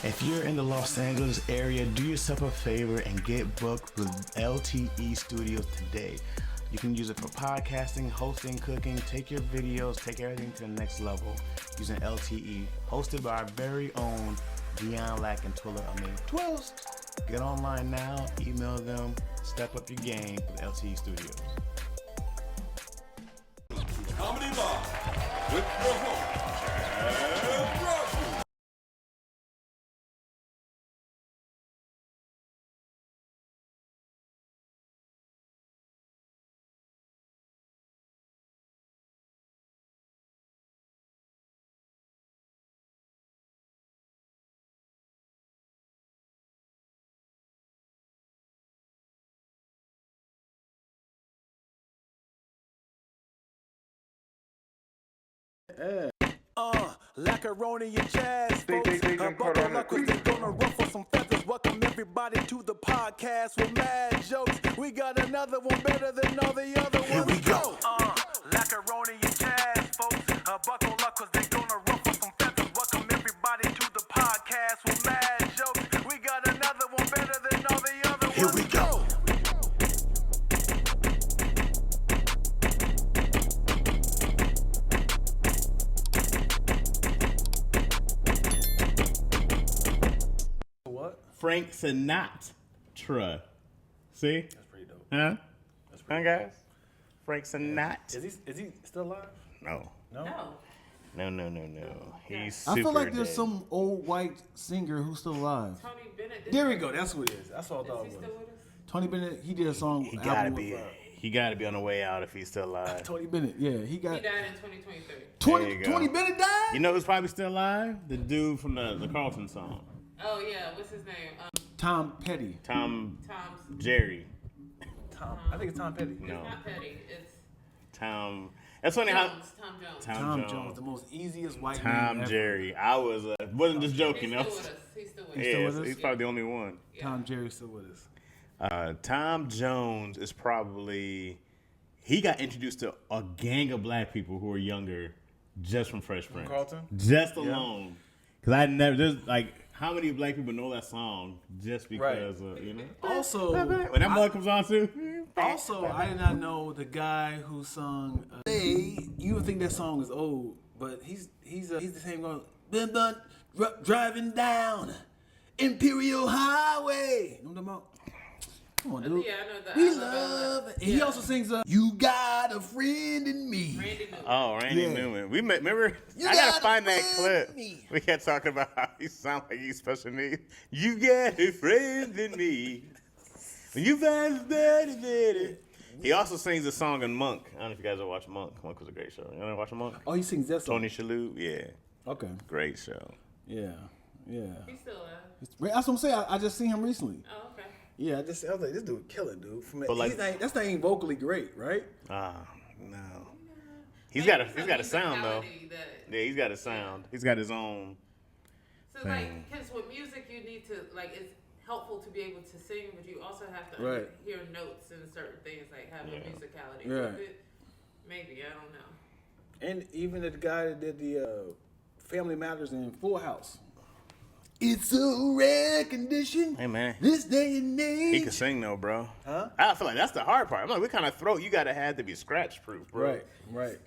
If you're in the Los Angeles area, do yourself a favor and get booked with LTE Studios today. You can use it for podcasting, hosting, cooking, take your videos, take everything to the next level using LTE, hosted by our very own Dion Lack and Twills. Get online now, email them, step up your game with LTE Studios. Comedy Live with your host, Rocky. Macaroni and jazz, folks. Buckle up, cause they gonna ruffle some feathers. Welcome everybody to the podcast with mad jokes. We got another one better than all the other ones. Here we go. Macaroni and jazz, folks. Buckle up, cause they gonna ruffle some feathers. Welcome everybody to the podcast with mad jokes. We got another one better than all the other ones. Here we go. Frank Sinatra. See? That's pretty dope. Huh? That's pretty Guys? Frank Sinatra. Is he still alive? No. No. He's super I feel like there's dead. some old white singer who's still alive. Tony Bennett. There we go. That's who it is. That's what I thought Is it he was. still with us? Tony Bennett. He did a song. He gotta album be. with, He gotta be on the way out if he's still alive. Tony Bennett. Yeah, he He got died in 2023. There you go. 20 Bennett died. You know who's probably still alive? The dude from the Carlton song. Oh yeah, what's his name? Tom Petty. Tom's Tom's. Jerry. Tom. I think it's Tom Petty. No. It's not Petty. It's Tom. That's funny how. Jones. Tom Jones. Tom Jones, the most easiest white name Tom ever. Jerry. I wasn't just joking. He's That still was, with us. He's still with He's us. still yes, with us? he's probably the only one. Tom Jerry's still with us. Tom Jones is probably. He got introduced to a gang of black people who were younger just from Fresh Prince. Carlton? Just alone. Because I never. There's like. How many black people know that song just because of, you know? Also, When that mug comes on too. I did not know the guy who sung. You would think that song is old, but he's the same going. Driving down Imperial Highway. You know what I'm talking about? Come on, dude. Yeah, I know that. We love it. And he also sings "You Got a Friend in Me." Randy Newman. Oh, Randy Yeah. Newman. We met, remember? You I gotta got find a that friend clip. in me. We kept talking about how he sound like he's special needs. You got a friend in me. When you find daddy. He also sings a song in Monk. I don't know if you guys ever watch Monk. Monk was a great show. You ever watch Monk? Oh, he sings that song. Tony Shalhoub, yeah. Okay. Great show. Yeah. He's still alive. That's what I'm saying. I just seen him recently. Oh, okay. Yeah, I was like, this dude killing, dude. But like- That's not even vocally great, right? No. He's got a sound though. Musicality that- Yeah, he's got a sound. He's got his own. So thing. like, because with music you need to like, it's helpful to be able to sing, but you also have to Right. hear notes and certain things, like have a musicality Right. with it. Maybe, I don't know. And even the guy that did the Family Matters in Full House. It's a rare condition. Hey man. This day and age. He can sing though, bro. Huh? I feel like that's the hard part. I'm like, what kind of throat you gotta have to be scratch proof, bro? Right.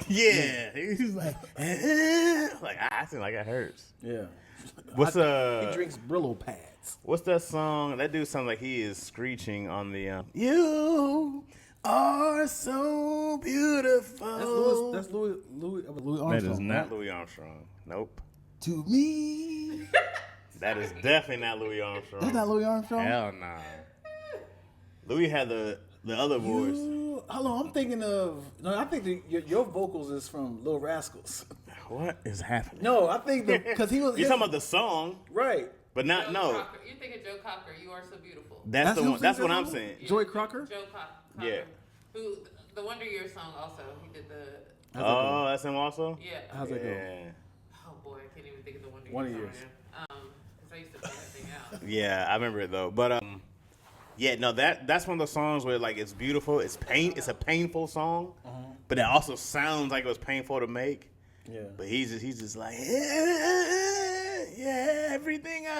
Yeah. He's like, I feel like it hurts. Yeah. What's He drinks Brillo pads. What's that song? That dude sounds like he is screeching on the. You are so beautiful. That's Louis Armstrong. That is not Louis Armstrong. Nope. To me. That is definitely not Louis Armstrong. That's not Louis Armstrong? Hell nah. Louis had the other voice. Hold on, I'm thinking of. No, I think your vocals is from Lil Rascals. What is happening? No, I think because he was. You're talking about the song, right. but not Joe no. Crocker. You're thinking Joe Cocker. You are so beautiful. That's the who one. That's sings what that I'm song? saying. Joy Crocker. Joe Cocker. Yeah. Who the Wonder Years song also? He did the. Oh, that's him also. Yeah. How's that go? Yeah. Oh boy, I can't even think of the Wonder Wonder Years. Years. Because I used to play that thing out. Yeah, I remember it though. But yeah, no, that's one of those songs where like it's beautiful. It's a painful song, but it also sounds like it was painful to make. Yeah. But he's just like, yeah, everything I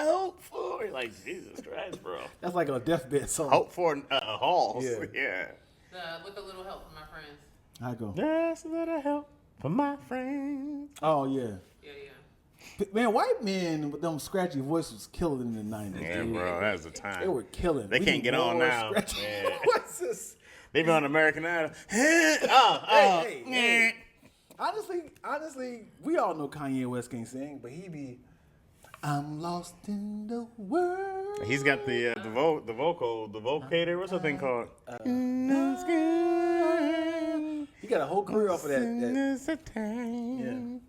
You're like, Jesus Christ, bro. That's like a deathbed song. Hope for a halls. Yeah. Yeah. With a little help from my friends. I go. There's a little help for my friends. Oh yeah. Yeah. Man, white men with them scratchy voices was killing in the 90s. Yeah, dude. bro, that was the time. They were killing. They We can't need get on more now. scratchy Yeah. voices. They be on American Idol. Hey. Honestly, we all know Kanye West can't sing, but he be, I'm lost in the world. He's got the vocoder. What's that thing called? He got a whole career off of that.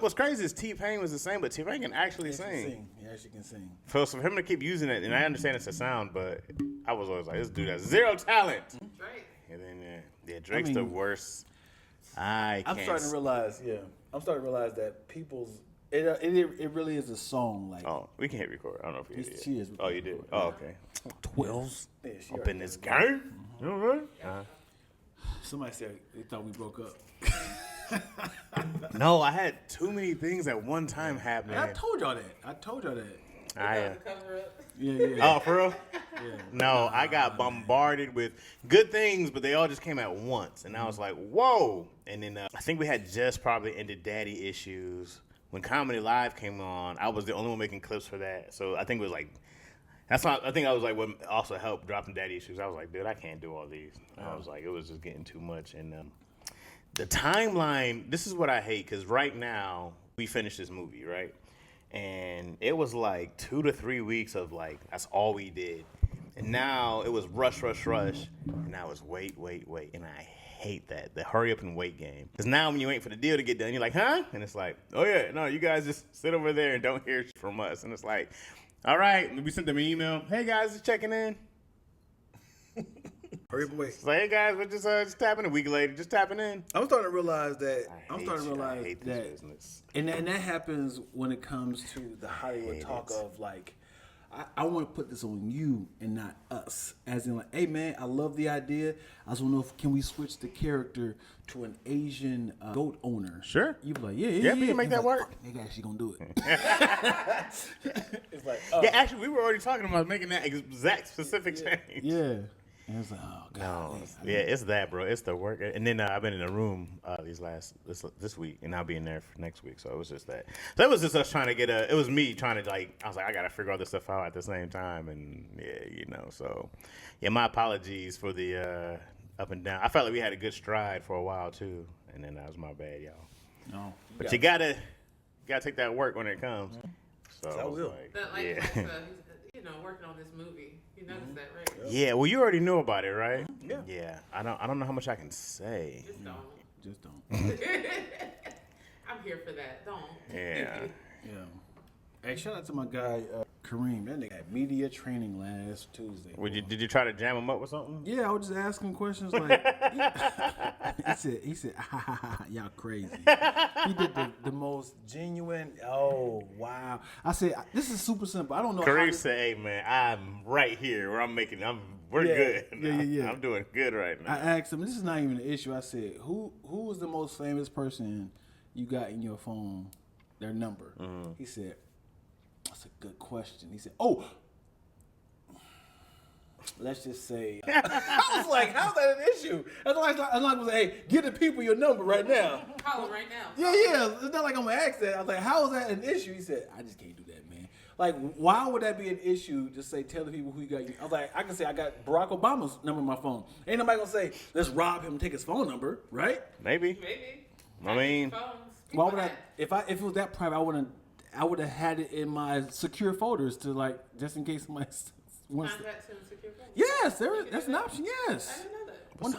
What's crazy is T-Pain was the same, but T-Pain can actually sing. He actually can sing. So for him to keep using it, and I understand it's a sound, but I was always like, this dude has zero talent. Drake. And then Drake's the worst. I'm starting to realize that people's it really is a song. Like, Oh, we can hit record. I don't know if you did. she is. Oh, you did? Oh, okay. 12. Yeah, she Up already in this did. game. You all right? Somebody said they thought we broke up. No, I had too many things at one time happening. I told y'all that. To cover up. Yeah. Oh, for real? No, I got bombarded with good things, but they all just came at once. And I was like, whoa. And then I think we had just probably ended Daddy Issues. When Comedy Live came on, I was the only one making clips for that. So I think it was like, I think I was like what also helped dropping Daddy Issues. I was like, dude, I can't do all these. I was like, it was just getting too much. And the timeline, this is what I hate, because right now, we finished this movie, right? And it was like 2 to 3 weeks of like, that's all we did. And now it was rush. And now it's wait. And I hate that, the hurry up and wait game. Because now when you wait for the deal to get done, you're like, huh? And it's like, oh yeah, no, you guys just sit over there and don't hear from us. And it's like, all right, we sent them an email. Hey guys, just checking in. Hurry up and wait. It's like, hey guys, we're just tapping a week later, just tapping in. I'm starting to realize that. I hate this business. And that happens when it comes to the Hollywood talk of like, I want to put this on you and not us. As in like, hey man, I love the idea. I just want to know can we switch the character to an Asian goat owner? Sure. You be like, Yeah, we can make that work. Nigga actually gonna do it. It's like, Yeah, actually, we were already talking about making that exact specific change. yeah. And it's like, oh god. Yeah, it's that, bro. It's the work. And then I've been in the room this week, and I'll be in there for next week. So it was just that. So it was just us trying to get it was me trying to like, I was like, I got to figure all this stuff out at the same time. And yeah, so yeah, my apologies for the up and down. I felt like we had a good stride for a while too. And then that was my bad, y'all. No. But you gotta take that work when it comes. So I will. Working on this movie. You noticed that, right? Yeah, well, you already know about it, right? Yeah. Yeah, I don't know how much I can say. Just don't. I'm here for that. Don't. Yeah. Yeah. Hey, shout out to my guy Kareem. That nigga had media training last Tuesday. Did you try to jam him up with something? Yeah, I was just asking questions like he said, y'all crazy. He did the most genuine. Oh wow! I said this is super simple. I don't know. Kareem said, "Hey man, I'm right here where we're good. Yeah. I'm doing good right now." I asked him. This is not even an issue. I said, who was the most famous person you got in your phone? Their number. Mm-hmm. He said, that's a good question. He said, oh. Let's just say, I was like, how's that an issue? That's like I was like, hey, give the people your number right now. Call them right now. Yeah. It's not like I'm gonna ask that. I was like, how is that an issue? He said, I just can't do that, man. Like, why would that be an issue? Just say, tell the people who you got. I was like, I can say I got Barack Obama's number on my phone. Ain't nobody gonna say, let's rob him and take his phone number, right? Maybe. I mean, Why would I? If it was that private, I would have had it in my secure folders to like just in case somebody wants. Contacts and secure folders. Yes, that's an option. Yes. I didn't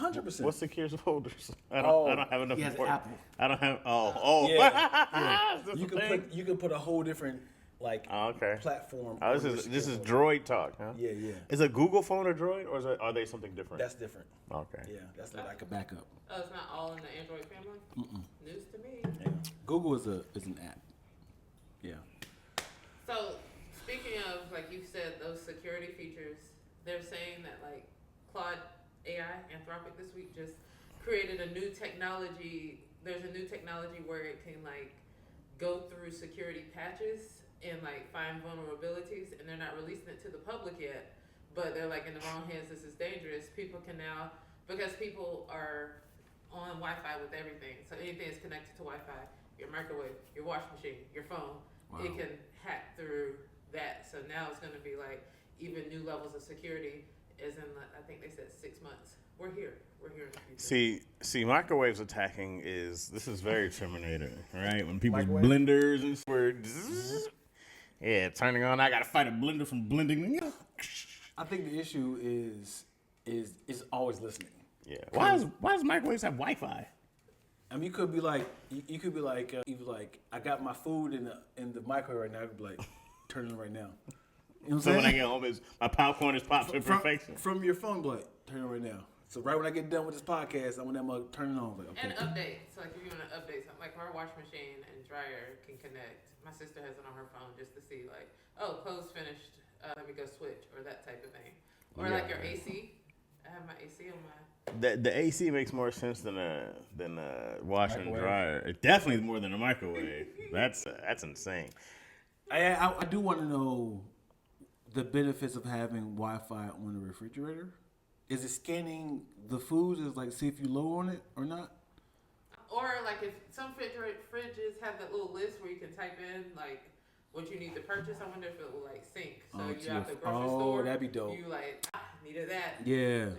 know that. 100%. what's secure folders? I don't have enough. He has Apple. I don't have. Oh. Yeah. Is this You a can thing? you can put a whole different like platform. Oh, this is Droid talk, huh? Yeah. Is a Google phone a Droid, or are they something different? That's different. Okay. Yeah, that's like a backup. Oh, it's not all in the Android family? News to me. Yeah. Google is an app. Yeah. So, speaking of, like you said, those security features, they're saying that, like, Claude AI, Anthropic this week, just created a new technology. There's a new technology where it can, like, go through security patches and like find vulnerabilities, and they're not releasing it to the public yet. But they're like in the wrong hands. This is dangerous. People can now, because people are on Wi-Fi with everything. So anything is connected to Wi-Fi. Your microwave, your washing machine, your phone. Wow. It can hack through that. So now it's going to be like even new levels of security. As in, I think they said 6 months. We're here. We're here in the future. See, microwaves attacking this is very Terminator, right? When people's blenders and were, turning on. I gotta fight a blender from blending. I think the issue is always listening. Yeah. Why does microwaves have Wi-Fi? I mean, you could be like, I got my food in the microwave right now. I could be like, turn it on right now. You know what I'm saying? When I get home, my popcorn is popped to perfection. From your phone, like, turn it on right now. So right when I get done with this podcast, I want that mug turn it on. Like, okay. And update. So like if you want to update something, like our washing machine and dryer can connect. My sister has it on her phone just to see like, oh, clothes finished. Let me go switch or that type of thing. Or like your AC. I have my AC on my. The AC makes more sense than a washer and dryer. It definitely more than a microwave. That's insane. I do want to know the benefits of having Wi-Fi on the refrigerator. Is it scanning the foods? Is like see if you're low on it or not? Or like if some fridges have that little list where you can type in like what you need to purchase. I wonder if it will like sync. So you have the grocery store. Oh, that'd be dope. You like needed that. Yeah,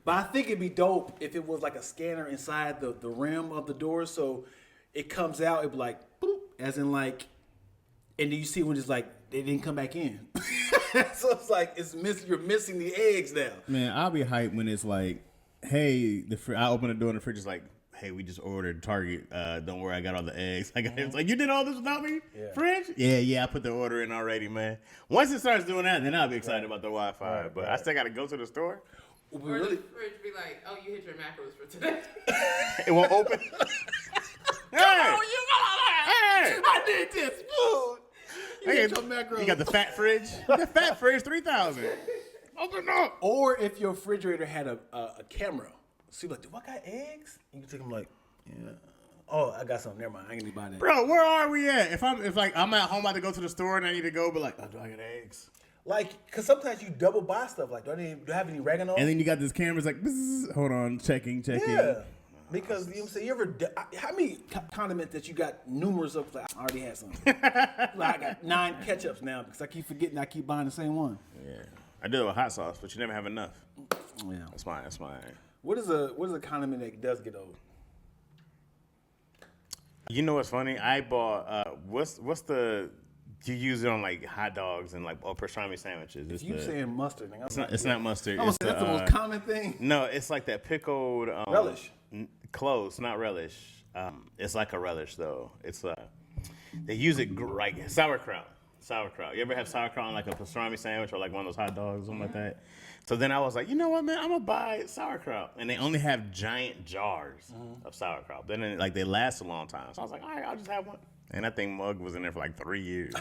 but I think it'd be dope if it was like a scanner inside the rim of the door, so it comes out. It'd be like boop, as in like, and then you see when it's like they didn't come back in. So it's like you're missing the eggs now. Man, I'll be hyped when it's like, hey, I open the door and the fridge is like, hey, we just ordered Target. Don't worry, I got all the eggs. It's like, you did all this without me? Yeah. Fridge? Yeah, I put the order in already, man. Once it starts doing that, then I'll be excited about the Wi-Fi. But I still got to go to the store. Or the fridge be like, oh, you hit your macros for today. It won't open. Hey! I need this food. You got the fat fridge? The fat fridge, 3,000. Open up. Or if your refrigerator had a camera. So you're like, do I got eggs? And you take them like, yeah. Oh, I got something. Never mind. I ain't gonna buy that. Bro, where are we at? If I'm at home about to go to the store and I need to go, but like, oh, do I got eggs? Like, cause sometimes you double buy stuff. Like, do I have any oregano? And then you got this camera's like, hold on, checking. Yeah. Because you know what I'm saying, you ever how many condiments that you got numerous of? Like, I already had some. Like, I got 9 ketchups now because I keep forgetting I keep buying the same one. Yeah, I do it with hot sauce, but you never have enough. Yeah, that's mine. What is a condiment that does get old? You know what's funny? I bought what's the you use it on like hot dogs and like pastrami sandwiches. If you saying mustard, it's not mustard. That's the most common thing. No, it's like that pickled relish. Close, not relish. It's like a relish though. It's they use it like sauerkraut. You ever have sauerkraut on like a pastrami sandwich or like one of those hot dogs or something like that? So then I was like, you know what, man, I'm gonna buy sauerkraut, and they only have giant jars of sauerkraut. Then like they last a long time. So I was like, all right, I'll just have one. And that thing mug was in there for like 3 years.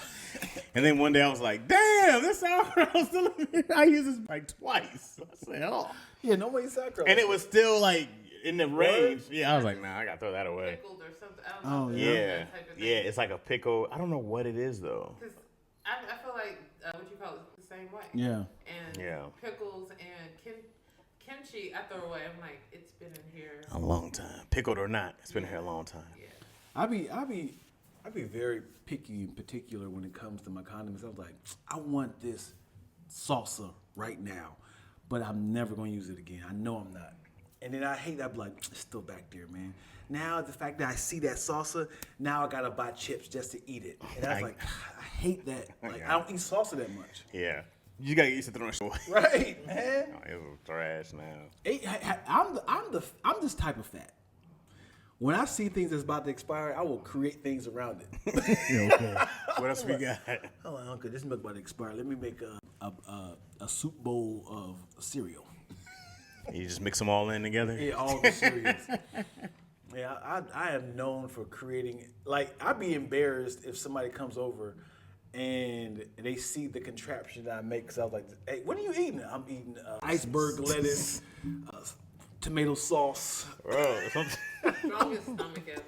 And then one day I was like, damn, this sauerkraut's still in here. I used this like twice. I said, oh. Yeah, no way sauerkraut. And it was still like in the range. Yeah, I was like, nah, I gotta throw that away. Pickled or something. I don't know. Yeah. Yeah, it's like a pickle. I don't know what it is though. Because I feel like what you call it the same way. Yeah. And pickles and kimchi, I throw away. I'm like, it's been in here a long time. Pickled or not, it's been here a long time. Yeah. I'd be very picky and particular when it comes to my condiments. I was like, I want this salsa right now, but I'm never going to use it again. I know I'm not. And then I hate that. I'd be like, it's still back there, man. Now the fact that I see that salsa, now I got to buy chips just to eat it. And I was like, I hate that. Like, I don't eat salsa that much. Yeah. You got to get used to throwing shit away. Right, man. Oh, it's trash now. I'm this type of fat. When I see things that's about to expire, I will create things around it. Okay. What else we got? Oh, Uncle, this milk about to expire. Let me make a soup bowl of cereal. You just mix them all in together? Yeah, all the cereals. Yeah, I am known for creating. Like, I'd be embarrassed if somebody comes over and they see the contraption that I make. Because I was like, hey, what are you eating? I'm eating iceberg lettuce, tomato sauce. Bro, Strongest stomach ever.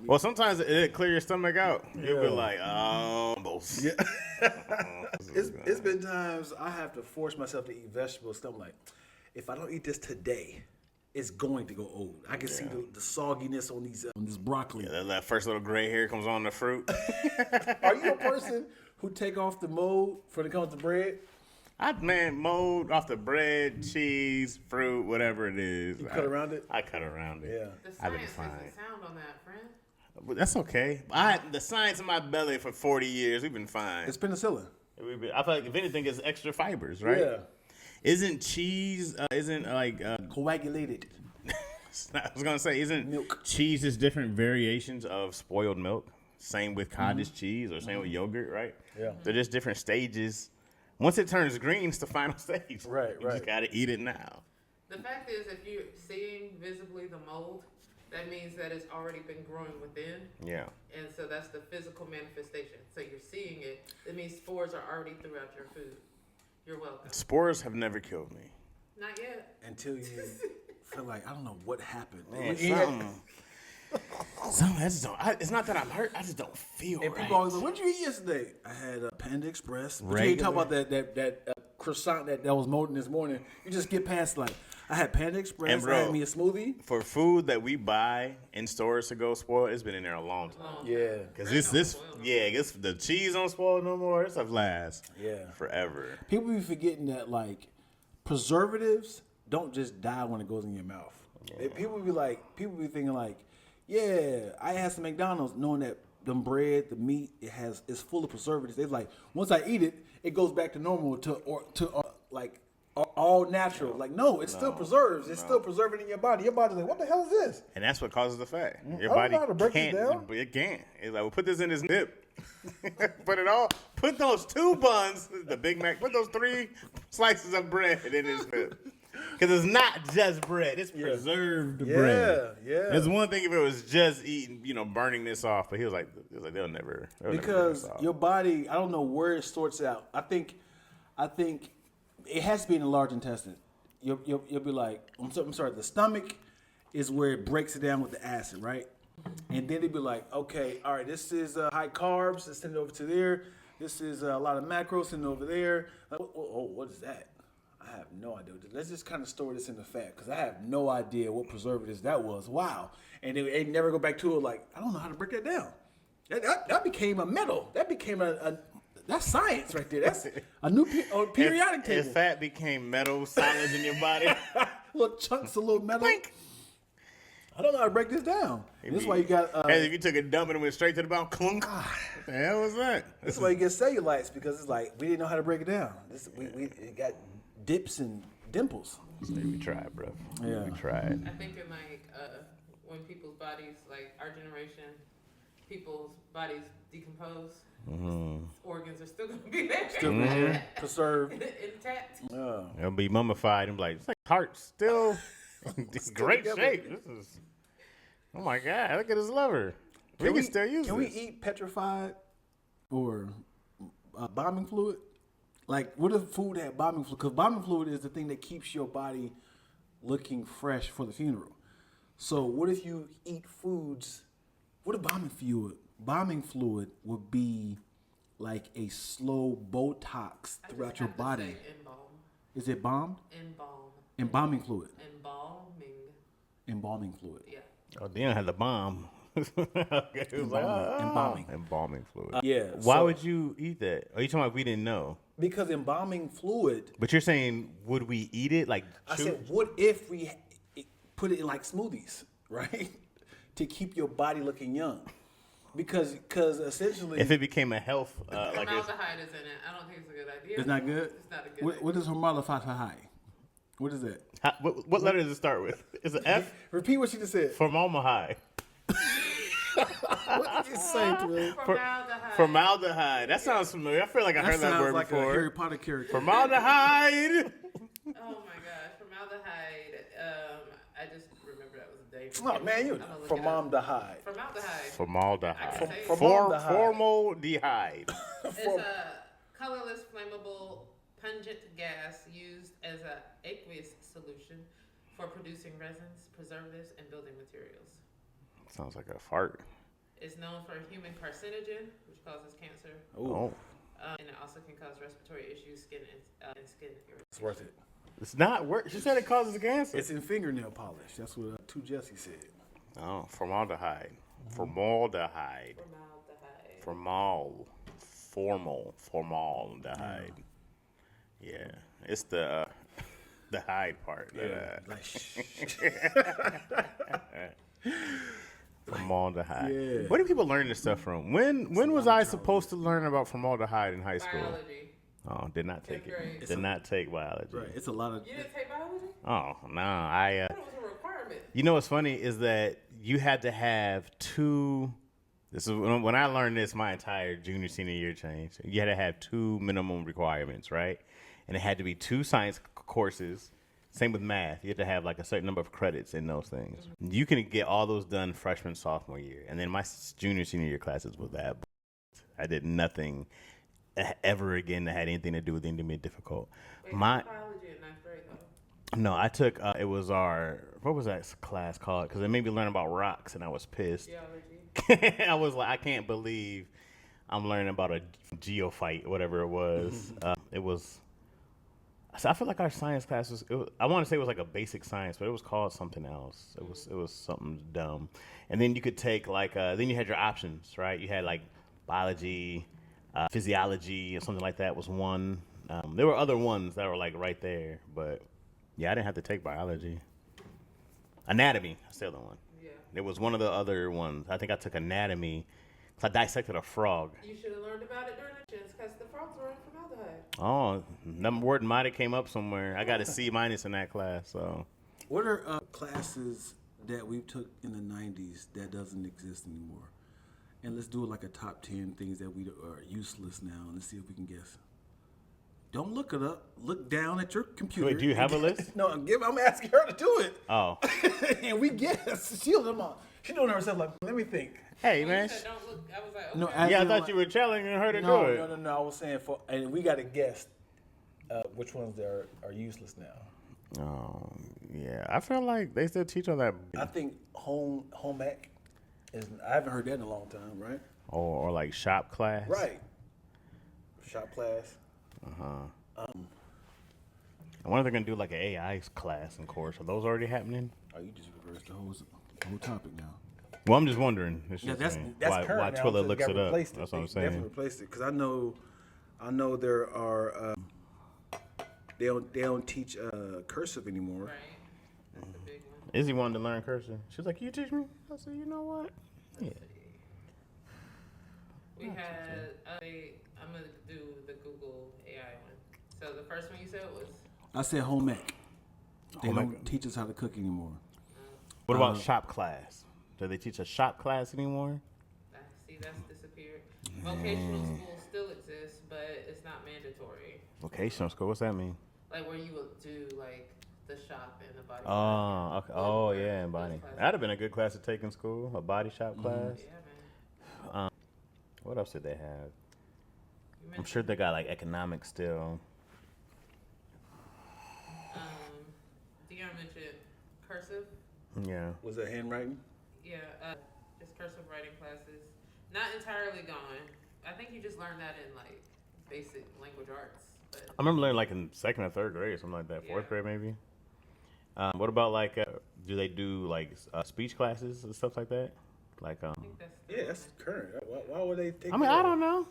Well, sometimes it clear your stomach out. You'll be like, oh, Yeah. It's been times I have to force myself to eat vegetables. So I'm like, if I don't eat this today, it's going to go old. I can see the sogginess on this broccoli. Yeah, that first little gray hair comes on the fruit. Are you a person who take off the mold when it comes to bread? Mold off the bread, cheese, fruit, whatever it is. You cut around it? I cut around it. Yeah. The I've been science fine. doesn't sound on that, friend. But that's okay. I had the science in my belly for 40 years. We've been fine. It's penicillin. I feel like if anything, it's extra fibers, right? Yeah. Isn't cheese? Coagulated. I was gonna say, isn't Milk. cheese is different variations of spoiled milk? Same with cottage cheese, or same with yogurt, right? Yeah. They're just different stages. Once it turns green, it's the final stage. Right, You just gotta eat it now. The fact is, if you're seeing visibly the mold, that means that it's already been growing within. Yeah. And so that's the physical manifestation. So you're seeing it. That means spores are already throughout your food. You're welcome. Spores have never killed me. Not yet. Until you feel like, I don't know what happened. Something I just don't. It's not that I'm hurt. I just don't feel And right. people always like, what did you eat yesterday? I had a Panda Express. But you ain't talk about that croissant that was molding this morning. You just get past like, I had Panda Express, And bro, I had me a smoothie. For food that we buy in stores to go spoil, it's been in there a long time. Yeah. Cause the cheese don't spoil no more. This stuff lasts forever. People be forgetting that like preservatives don't just die when it goes in your mouth. People be thinking like, yeah, I had some McDonald's knowing that them bread, the meat, it's full of preservatives. They're like, once I eat it, it goes back to normal to all natural. Like, no, it's still preserves. It's still preserving in your body. Your body's like, what the hell is this? And that's what causes the fat. Your I don't body know how to break this can't. down. It can't. It's like, well, put this in this dip. Put those 2 buns, the Big Mac, put those 3 slices of bread in this dip. Because it's not just bread. It's preserved bread. Yeah. It's one thing if it was just eating, burning this off. But he was like they'll never. Because never your body, I don't know where it sorts out. I think it has to be in the large intestine. You'll be like, I'm sorry, the stomach is where it breaks it down with the acid, right? And then they'd be like, okay, all right, this is high carbs. Let's send it over to there. This is a lot of macros. Send it over there. What is that? I have no idea. Let's just kind of store this in the fat because I have no idea what preservatives that was. Wow. And they never go back to it like, I don't know how to break that down. That became a metal. That became that's science right there. That's a new periodic table. If fat became metal solids in your body. Little chunks of little metal. Blink. I don't know how to break this down. This is why you got. As if you took a dump and it went straight to the bottom. Clunk. What the hell was that? This is why you get cellulites because it's like we didn't know how to break it down. We got dips and dimples. We tried, bro. Yeah. We tried. I think in when people's bodies, like our generation, people's bodies decompose, organs are still going to be there. Still preserved. Intact. It'll be mummified and be like, it's like heart still in great together. shape. This is, oh my God, look at his liver. We can still use Can this. we eat petrified or bombing fluid? Like, what if food had bombing fluid? Because bombing fluid is the thing that keeps your body looking fresh for the funeral. So what if you eat foods? What if bombing fluid would be like a slow Botox throughout your body? Is it bombed? Embalming fluid. Embalming fluid. Yeah. Oh, Dion had the bomb. Okay, it was embalming fluid. Yeah. Why would you eat that? Are you talking about we didn't know? Because embalming fluid. But you're saying, would we eat it? Like, I said, what if we put it in like smoothies, right? To keep your body looking young. Because essentially, if it became a health, like Formaldehyde is in it. I don't think it's a good idea. it's not good. It's not a good idea. What is formaldehyde? What is that? what letter does it start with? Is it F? Repeat what she just said. Formaldehyde. What did you say to me? Formaldehyde. That sounds familiar. I feel like I heard that word like before. A Harry Potter character. Formaldehyde. Oh my gosh, formaldehyde. I just remember that was a day. Oh man, you formaldehyde. Formaldehyde. I can say it. Formaldehyde. It's a colorless, flammable, pungent gas used as an aqueous solution for producing resins, preservatives, and building materials. Sounds like a fart. It's known for a human carcinogen, which causes cancer. Oh, And it also can cause respiratory issues, skin and skin irritation. it's worth it. It's not work. She said it causes cancer. It's in fingernail polish. That's what Two Jesse said. Oh, formaldehyde. Formaldehyde. Formaldehyde. Yeah, it's the hide part. Formaldehyde. Yeah. Where do people learn this stuff from? When was I supposed to learn about formaldehyde in high school? Biology. Oh, did not take Fifth it. Did not take biology. Right. It's a lot of. You didn't take biology? Oh no, I thought it was a requirement. You know what's funny is that you had to have two. This is when I learned this. My entire senior year changed. You had to have two minimum requirements, right? And it had to be 2 science courses. Same with math. You had to have like a certain number of credits in those things. Mm-hmm. You can get all those done freshman, sophomore year, and then my senior year classes was that. I did nothing ever again that had anything to do with anything being difficult. Wait, biology in 9th grade though. No, I took it was our what was that class called? Because it made me learn about rocks, and I was pissed. Geology. I was like, I can't believe I'm learning about a geophyte, whatever it was. It was. So I feel like our science class was. I want to say it was like a basic science, but it was called something else. It was something dumb. And then you could take like then you had your options, right? You had like biology, physiology, or something like that was one. There were other ones that were like right there, but yeah, I didn't have to take biology. Anatomy, that's the other one. Yeah. There was one of the other ones. I think I took anatomy. I dissected a frog. You should have learned about it during the chance because the frogs were in formaldehyde. Oh, that word might have came up somewhere. I got a C- in that class. So, What are classes that we took in the 90s that doesn't exist anymore? And let's do it like a top 10 things that we are useless now, and let's see if we can guess. Don't look it up. Look down at your computer. wait, do you have a list? No, I'm asking her to do it. Oh, And we guess. She's doing herself like, let me think. hey When man. you said don't look, I was like, okay. No, Yeah, I asking thought like- you were challenging her to No, do it. no. I was saying and we got to guess which ones are useless now. Oh, yeah. I feel like they still teach on that. I think home ec is. I haven't heard that in a long time, right? Or like shop class. Right. Shop class. I wonder if they're gonna do like an AI class and course. Are those already happening? Oh, you just reversed the whole topic now. Well, I'm just wondering. It's Yeah, just that's why current now. Twilla so looks got it up. replaced That's what I'm They definitely saying. replaced it because I know there are. They don't teach cursive anymore. Right. That's a big one. Izzy wanted to learn cursive. She was like, "Can you teach me?" I said, "You know what? Yeah." We had, I'm going to do the Google AI one. So the first one you said was? I said home ec. They Home ec. don't teach us how to cook anymore. What about shop class? Do they teach a shop class anymore? See, that's disappeared. Vocational schools still exist, but it's not mandatory. Vocational school. What's that mean? Like where you would do like the shop and the body. Oh, okay. Oh, yeah, and body. Those classes. That'd have been a good class to take in school. A body shop class. Yeah, man. What else did they have? You I'm sure they got like economics still. Dion mentioned cursive. Yeah. Was that handwriting? Yeah, just cursive writing classes. Not entirely gone. I think you just learned that in like basic language arts. But I remember learning like in 2nd or 3rd grade or something like that. 4th Yeah. grade maybe. What about like, do they do like speech classes and stuff like that? Like, I think that's Yeah, that's current. Why would they take? I mean, I don't know.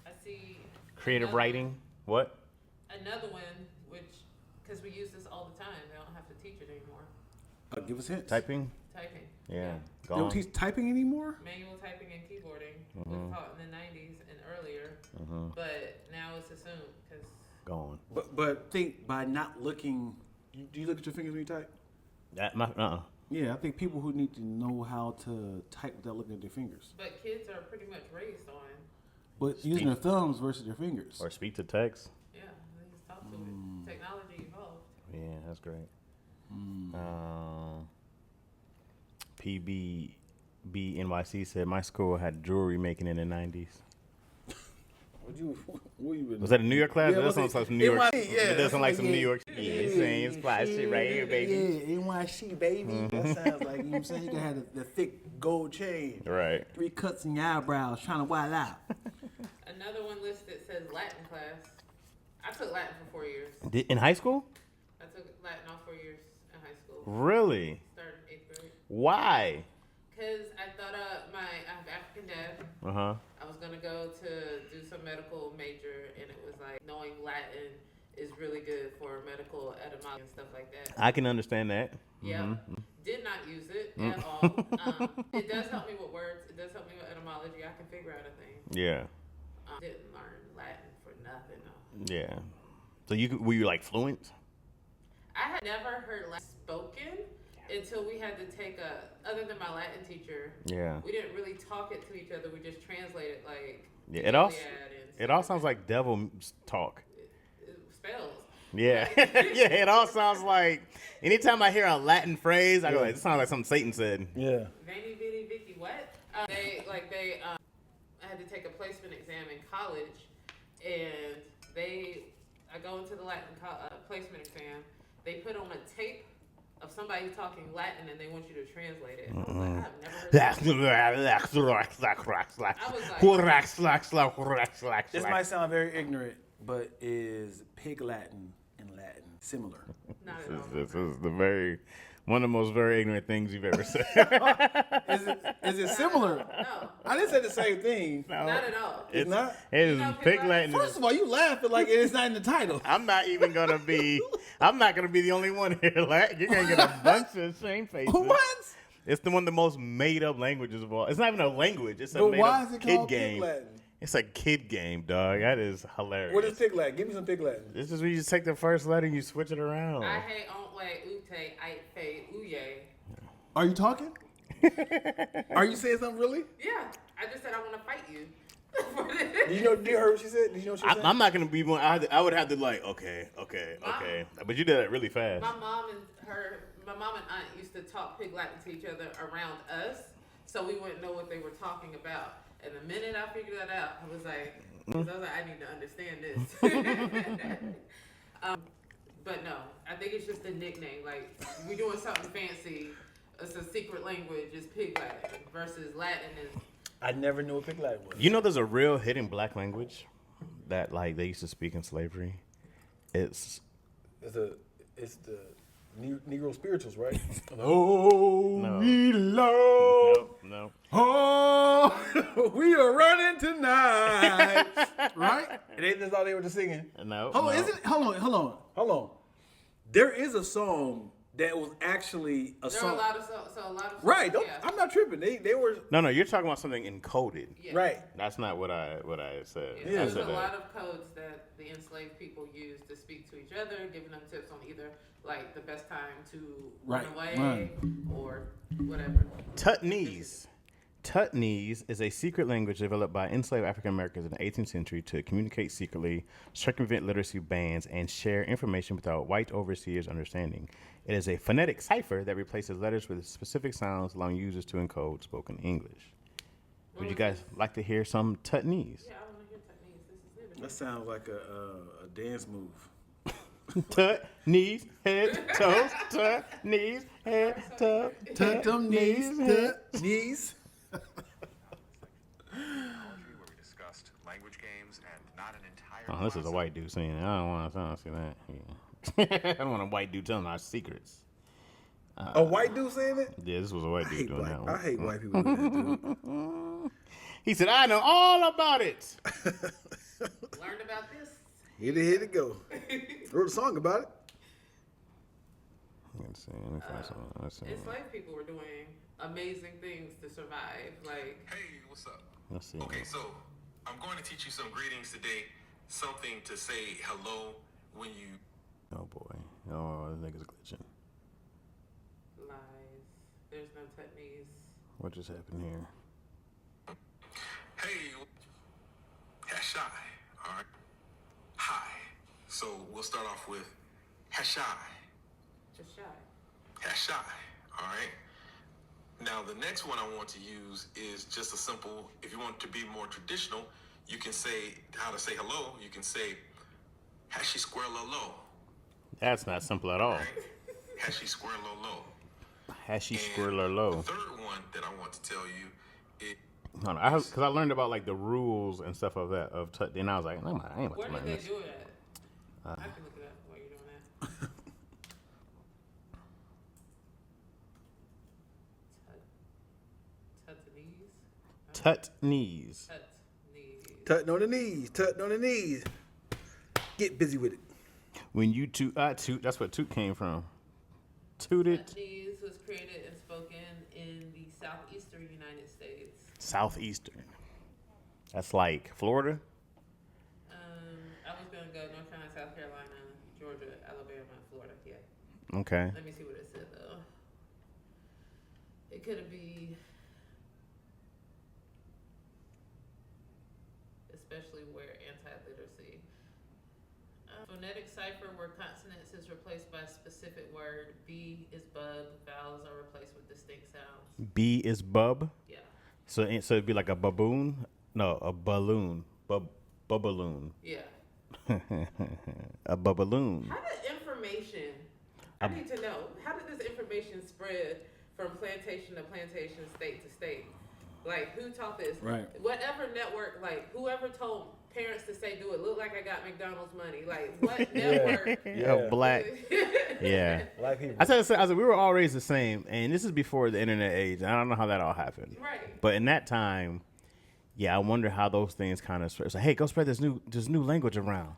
I see. Creative another- writing. What? Another one, which because we use this all the time, they don't have to teach it anymore. Give us hints. Typing? Typing. Yeah. They Gone. don't teach typing anymore. Manual typing and keyboarding Mm-hmm. was taught in the 90s and earlier, but now it's assumed because Gone. But think by not looking, do you look at your fingers when you type? Yeah, I think people who need to know how to type without looking at their fingers. but kids are pretty much raised on But using their thumbs versus their fingers. Or speak to text. yeah, he's taught to it. Technology evolved. Yeah, that's great. PBB NYC said my school had jewelry making in the 90s. Was that a New York class? Yeah, That sounds like some New York. NYC, yeah, That does sound like some yeah. New York. Yeah, saying fly shit right here, baby. Yeah, NYC, baby. That sounds like, you know what I'm saying? You can have the thick gold chain. Right. 3 cuts in your eyebrows, trying to wild out. Another one listed says Latin class. I took Latin for 4 years. In high school? I took Latin all 4 years in high school. Really? Started in 8th grade. Why? Because I thought I have African dad. I was going to go to do some medical major, and it was like knowing Latin is really good for medical etymology and stuff like that. I can understand that. Yeah. Did not use it at all. It does help me with words. It does help me with etymology. I can figure out a thing. Yeah. Didn't learn Latin for nothing, though. Yeah. So were you like fluent? I had never heard Latin spoken until we had to take other than my Latin teacher. Yeah. We didn't really talk it to each other. We just translated like. Yeah. It all sounds like devil talk. It spells. Yeah. Yeah. It all sounds like. Anytime I hear a Latin phrase, I go, it sounds like something Satan said. Yeah. Veni, vidi, vici, what? I had to take a placement exam in college, and I go into the Latin placement exam. They put on a tape of somebody talking Latin, and they want you to translate it. I was like, I've never heard that. This might sound very ignorant, but is pig Latin and Latin similar? Not at all. This is one of the most very ignorant things you've ever said. Is it similar? No, I didn't say the same thing. No. not at all. It's not? It is You know, pig pig Latin. First of all, you laughing like it's not in the title. I'm not gonna be the only one here. You're gonna get a bunch of shame faces. What? It's one of the most made up languages of all. It's not even a language. It's a But made why up is it kid called game. pig Latin? It's a kid game, dog. That is hilarious. What is pig Latin? Give me some pig Latin. This is where you just take the first letter and you switch it around. I hate onwe, ute, aife, uye. Are you talking? Are you saying something really? Yeah, I just said I want to fight you. Did you hear what she said? Did you know what she said? I'm not gonna be one. I would have to okay. But you did that really fast. My mom and aunt used to talk pig Latin to each other around us, so we wouldn't know what they were talking about. And the minute I figured that out, I was like, I need to understand this. But no, I think it's just a nickname. Like, we're doing something fancy. It's a secret language. It's pig Latin versus Latin is. I never knew what pig Latin was. You know, there's a real hidden black language that they used to speak in slavery. It's the Negro spirituals, right? Oh, No. we love. no. Oh, we are running tonight. Right? It ain't that's all they were just singing. No. Hold on, no. is it? Hold on. There is a song that was actually a There song. are a lot of songs. Right. Yeah. I'm not tripping. They were. No, you're talking about something encoded. Yeah. Right. That's not what I said. Yeah, Yeah. I there's said a that. lot of codes that the enslaved people used to speak to each other, giving them tips on either like the best time to run away or whatever. Tutnese. Tutnese is a secret language developed by enslaved African Americans in the 18th century to communicate secretly, circumvent literacy bans, and share information without white overseers' understanding. It is a phonetic cipher that replaces letters with specific sounds, allowing users to encode spoken English. Would you guys like to hear some Tutnese? Yeah, I want to hear Tutnese. This is new. That sounds like a dance move. Tut, knees, head, toes, tut, knees, head, toe, Tut them knees, tut knees. Where we discussed language games and not an entire. Oh, this is a white dude saying it. I don't want to see that. Yeah. I don't want a white dude telling our secrets. A white dude saying it? Yeah, this was a white dude doing that one. I hate white people doing that, dude. He said, I know all about it. Learned about this. Here it go. Wrote a song about it. Let's see. Let me find something. Let's see. Enslaved people were doing amazing things to survive. Like, Hey, what's up? Let's see. Okay, so I'm going to teach you some greetings today. Something to say hello when you. Oh boy. Oh, this nigga's glitching. lies. There's no Tutnese. What just happened here? Hey, Hashai. All right. Hi. So we'll start off with Hashai. Just shy. Hashai. All right. Now the next one I want to use is just a simple. If you want to be more traditional, you can say how to say hello. You can say, hashi square low. That's not simple at all. Right? Hashi square low. Hashi And squirrel low. The third one that I want to tell you is Because I learned about like the rules and stuff of that and I was like, no, I ain't about Where to did learn they this. do it at? I can look it up while you're doing that. Tutnese. Tutting on the knees. Tutting on the knees. Get busy with it. When you toot, I toot. That's where toot came from. Toot it. Tutnese was created and spoken in the southeastern United States. Southeastern. That's like Florida. I was gonna go North Carolina, South Carolina, Georgia, Alabama, Florida. Yeah. Okay. Let me see what it said though. It could be, especially where anti-literacy. Phonetic cipher where consonants is replaced by a specific word. B is bub. Vowels are replaced with distinct sounds. B is bub. Yeah. So it'd be like a baboon. No, a balloon. Bubaloon. Yeah. A bubaloon. How did information, I need to know, how did this information spread from plantation to plantation, state to state? Like, who taught this? Right. Whatever network, like, whoever told parents to say, do it, look like I got McDonald's money. Like, what network? Yeah. Black. Yeah. Black people. I said, we were all raised the same, and this is before the internet age. I don't know how that all happened. Right. But in that time, yeah, I wonder how those things kind of spread. So, hey, go spread this new language around.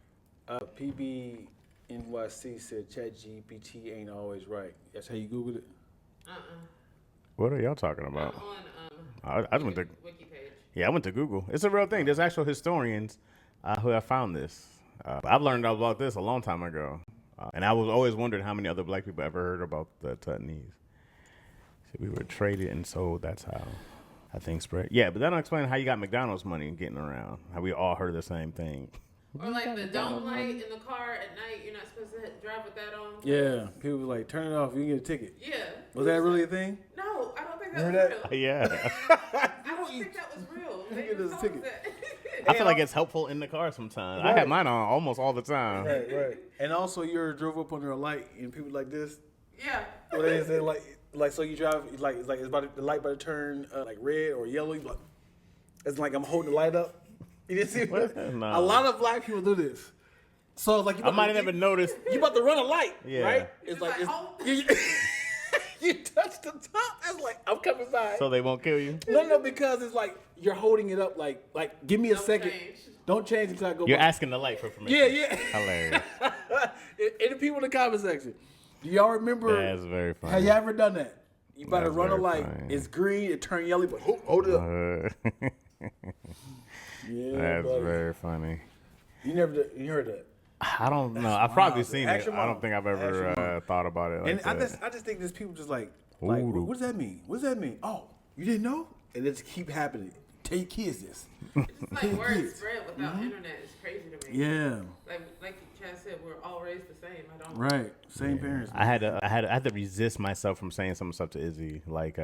PBNYC said ChatGPT ain't always right. That's how you Googled it? What are y'all talking about? I'm on I just went to Wiki page. I went to Google. It's a real thing. There's actual historians who have found this. I've learned about this a long time ago, and I was always wondering how many other black people ever heard about the Tutnese. So we were traded and sold. That's how I think spread. Yeah, but that don't explain how you got McDonald's money getting around. How we all heard the same thing. Or like the don't light in the car at night, you're not supposed to drive with that on. Yeah. People were like, turn it off, you can get a ticket. Yeah. Was that really a thing? No, I don't think that Remember was real. Yeah. I don't think that was real. They get us a told ticket. us that. I feel like it's helpful in the car sometimes. I have mine on almost all the time. Right. And also, you ever drove up under a light and people like this? Yeah. Well, they say like so you drive like it's about the light about to turn like red or yellow. Like, it's like I'm holding the light up. You didn't see what? No. A lot of black people do this. So it's like I might have never noticed. You about to run a light, Yeah. right? It's Like, like oh. you touch the top. It's like I'm coming by. So they won't kill you? No, because it's like you're holding it up. Like give me a Don't second. change. Don't change until I go. You're by. asking the light for permission. Yeah. Hilarious. And the people in the comment section, do y'all remember? That's very funny. Have you ever done that? You about to That's run a very light. funny. It's green. It turned yellow, but hold it up. Yeah, That's buddy. very funny. You heard that? I don't know. I've probably wild, seen dude. Ask it. your I mom. don't think I've Ask your ever mom. thought about it like And that. I just think there's people just like Ooh. what does that mean? What does that mean? Oh, you didn't know? And it just keep happening. Tell your kids this. It's just like word Kids. spread without internet is crazy to me. Yeah. Like Chad said, we're all raised the same. I don't. Right. Same parents. I had to resist myself from saying some stuff to Izzy, like,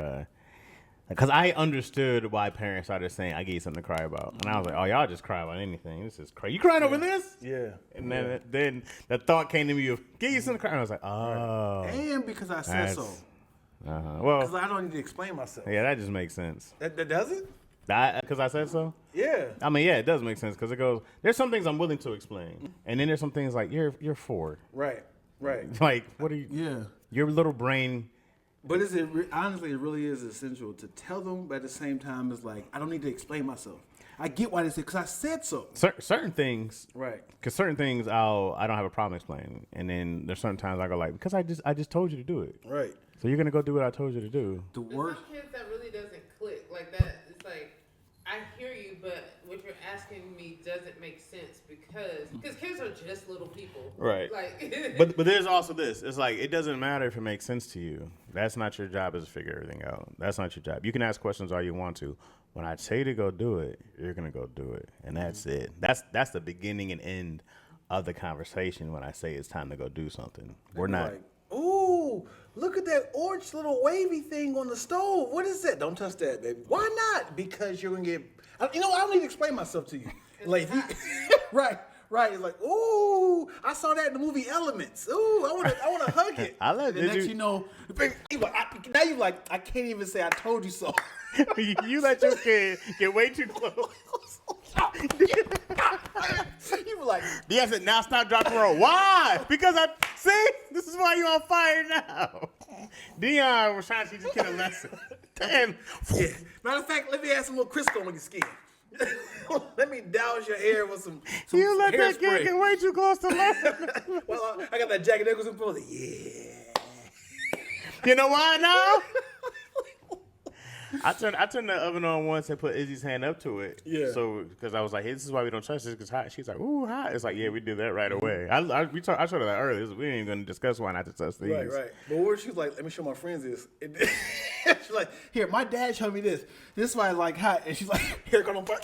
because I understood why parents started saying, "I gave you something to cry about," and I was like, "Oh, y'all just cry about anything. This is crazy. You crying over this?" Yeah. And then the thought came to me of, "Give you something to cry," and I was like, "Oh, And because I said so. uh-huh. Well, Because I don't need to explain myself. yeah, that just makes sense. That does it? Because I said so. Yeah. I mean, yeah, it does make sense because it goes. There's some things I'm willing to explain, and then there's some things like you're 4. Right. Like, what are you? Yeah. Your little brain. But honestly, it really is essential to tell them, but at the same time, it's like, I don't need to explain myself. I get why they say, because I said so. Certain things, Right. because certain things I don't have a problem explaining, and then there's certain times I go like, because I just told you to do it, Right. so you're gonna go do what I told you to do. The There's worst. some kids that really doesn't click like that. It's like I hear you, but what you're asking me doesn't make sense because kids are just little people, Right. Like, But there's also this. It's like it doesn't matter if it makes sense to you. That's not your job is to figure everything out. That's not your job. You can ask questions all you want to. When I tell you to go do it, you're gonna go do it, and that's it. That's the beginning and end of the conversation. When I say it's time to go do something, we're not. Like, ooh, look at that orange little wavy thing on the stove. What is that? Don't touch that, baby. Why not? Because you're going to get... I don't need to explain myself to you. Like, right. It's like, ooh, I saw that in the movie Elements. Ooh, I want to hug it. I love. And next you know, now you like, I can't even say I told you so. You let your kid get way too close. You were like, Dion said, now stop, drop, and roll. Why? Because this is why you on fire now. Dion was trying to teach his kid a lesson. Damn. yeah. Matter of fact, let me add some little Crisco on your skin. Let me douse your hair with some You let that hairspray. kid get way too close to learn. Well, I got that Jack Nicholson pose. Yeah. You know why now? I turned the oven on once and put Izzy's hand up to it. Yeah. So because I was like, hey, this is why we don't trust this because hot. She's like, ooh, hot. It's like, yeah, we did that right away. I showed her that earlier. We ain't even going to discuss why not to touch these. Right. But where she was like, let me show my friends this. And she's like, here, my dad showed me this. This is why I like hot. And she's like, here, come on, God.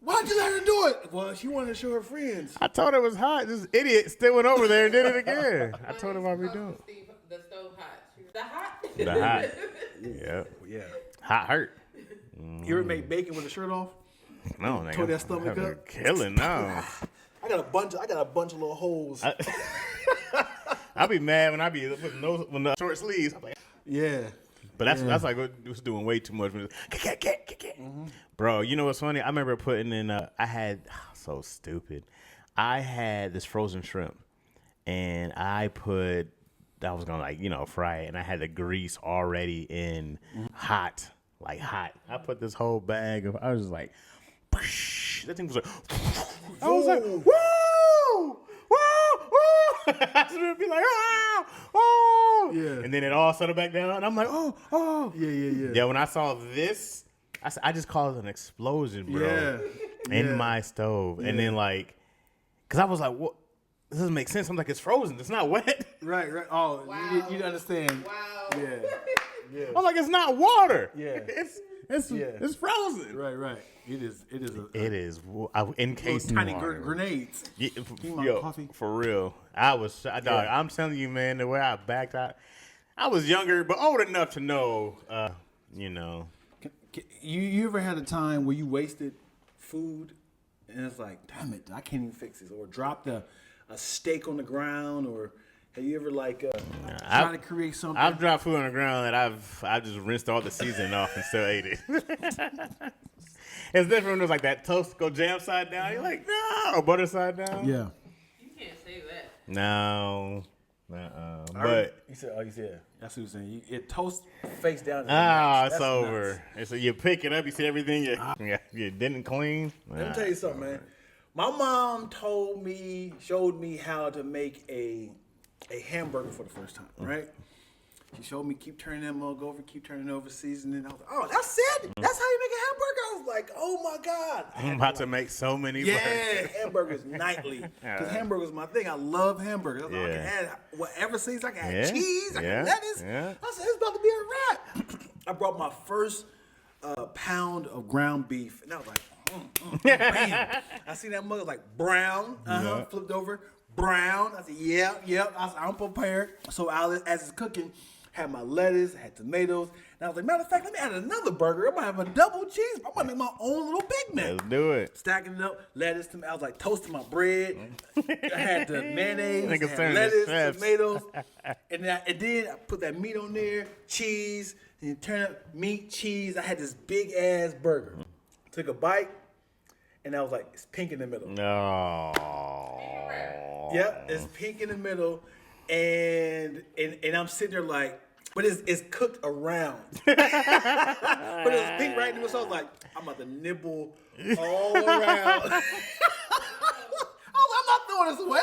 Why'd you let her do it? Well, she wanted to show her friends. I told her it was hot. This idiot still went over there and did it again. I told her why we doing it. The stove hot. The hot. The hot. Yeah. Hot hurt. You ever make bacon with the shirt off? No, nigga. Tore that stomach up? Killing, no. I got a bunch of little holes. I'll be mad when I be with the short sleeves. I'm like, yeah. but that's like it was doing way too much. Bro, you know what's funny? I remember putting in so stupid. I had this frozen shrimp and I was gonna fry it and I had the grease already in hot. I put this whole bag of, I was just like, that thing was like, I was like, woo! I was gonna be like, oh, yeah. And then it all settled back down, and I'm like, oh, Yeah. Yeah, when I saw this, I just called it an explosion, bro, in my stove, and then cause I was like, what? This doesn't make sense. I'm like, it's frozen. It's not wet. Right. Oh, Wow. you understand? Wow. Yeah. I'm like, it's not water. Yeah. It's frozen. Right. It is. It is encased in tiny water. grenades. Yeah, You want yo, coffee? for real. I was, dog. I'm telling you, man, the way I backed out. I was younger, but old enough to know, You ever had a time where you wasted food and it's like, damn it, I can't even fix this, or dropped a steak on the ground, or have you ever trying to create something? I've dropped food on the ground that I've just rinsed all the seasoning off and still ate it. It's different when there's like that toast go jam side down. You're like, no, or butter side down. Yeah. You can't say that. No. But you said that's what you're saying. It toast face down. it's That's over. nuts. And so you pick it up, you see everything you didn't clean. Let me tell you something, man. My mom showed me how to make a hamburger for the first time, right? She showed me keep turning that mug over, seasoning. I was like, oh, that's it? That's how you make a hamburger? I was like, oh my God. I'm about to make so many burgers. Hamburgers nightly. Because hamburgers is my thing. I love hamburgers. I was like, I can add whatever seeds. I can add cheese. I can lettuce. Yeah. I said, it's about to be a wrap. I brought my first pound of ground beef. And I was like, bam. I seen that mug like brown. Flipped over. Brown. I said, yep. I said, I'm prepared. So as it's cooking, had my lettuce, had tomatoes. And I was like, matter of fact, let me add another burger. I'm going to have a double cheese. I'm going to make my own little Big Mac. Let's do it. Stacking it up, lettuce, I was like toasting my bread. I had the mayonnaise, Niggas had turning lettuce, chefs. tomatoes. and then I put that meat on there, cheese, and you turn up meat, cheese. I had this big ass burger. Took a bite, and I was like, it's pink in the middle. No. Yep, it's pink in the middle, and I'm sitting there like, but it's cooked around. But it was pink right in the middle, so I was like, I'm about to nibble all around. I'm not throwing this away.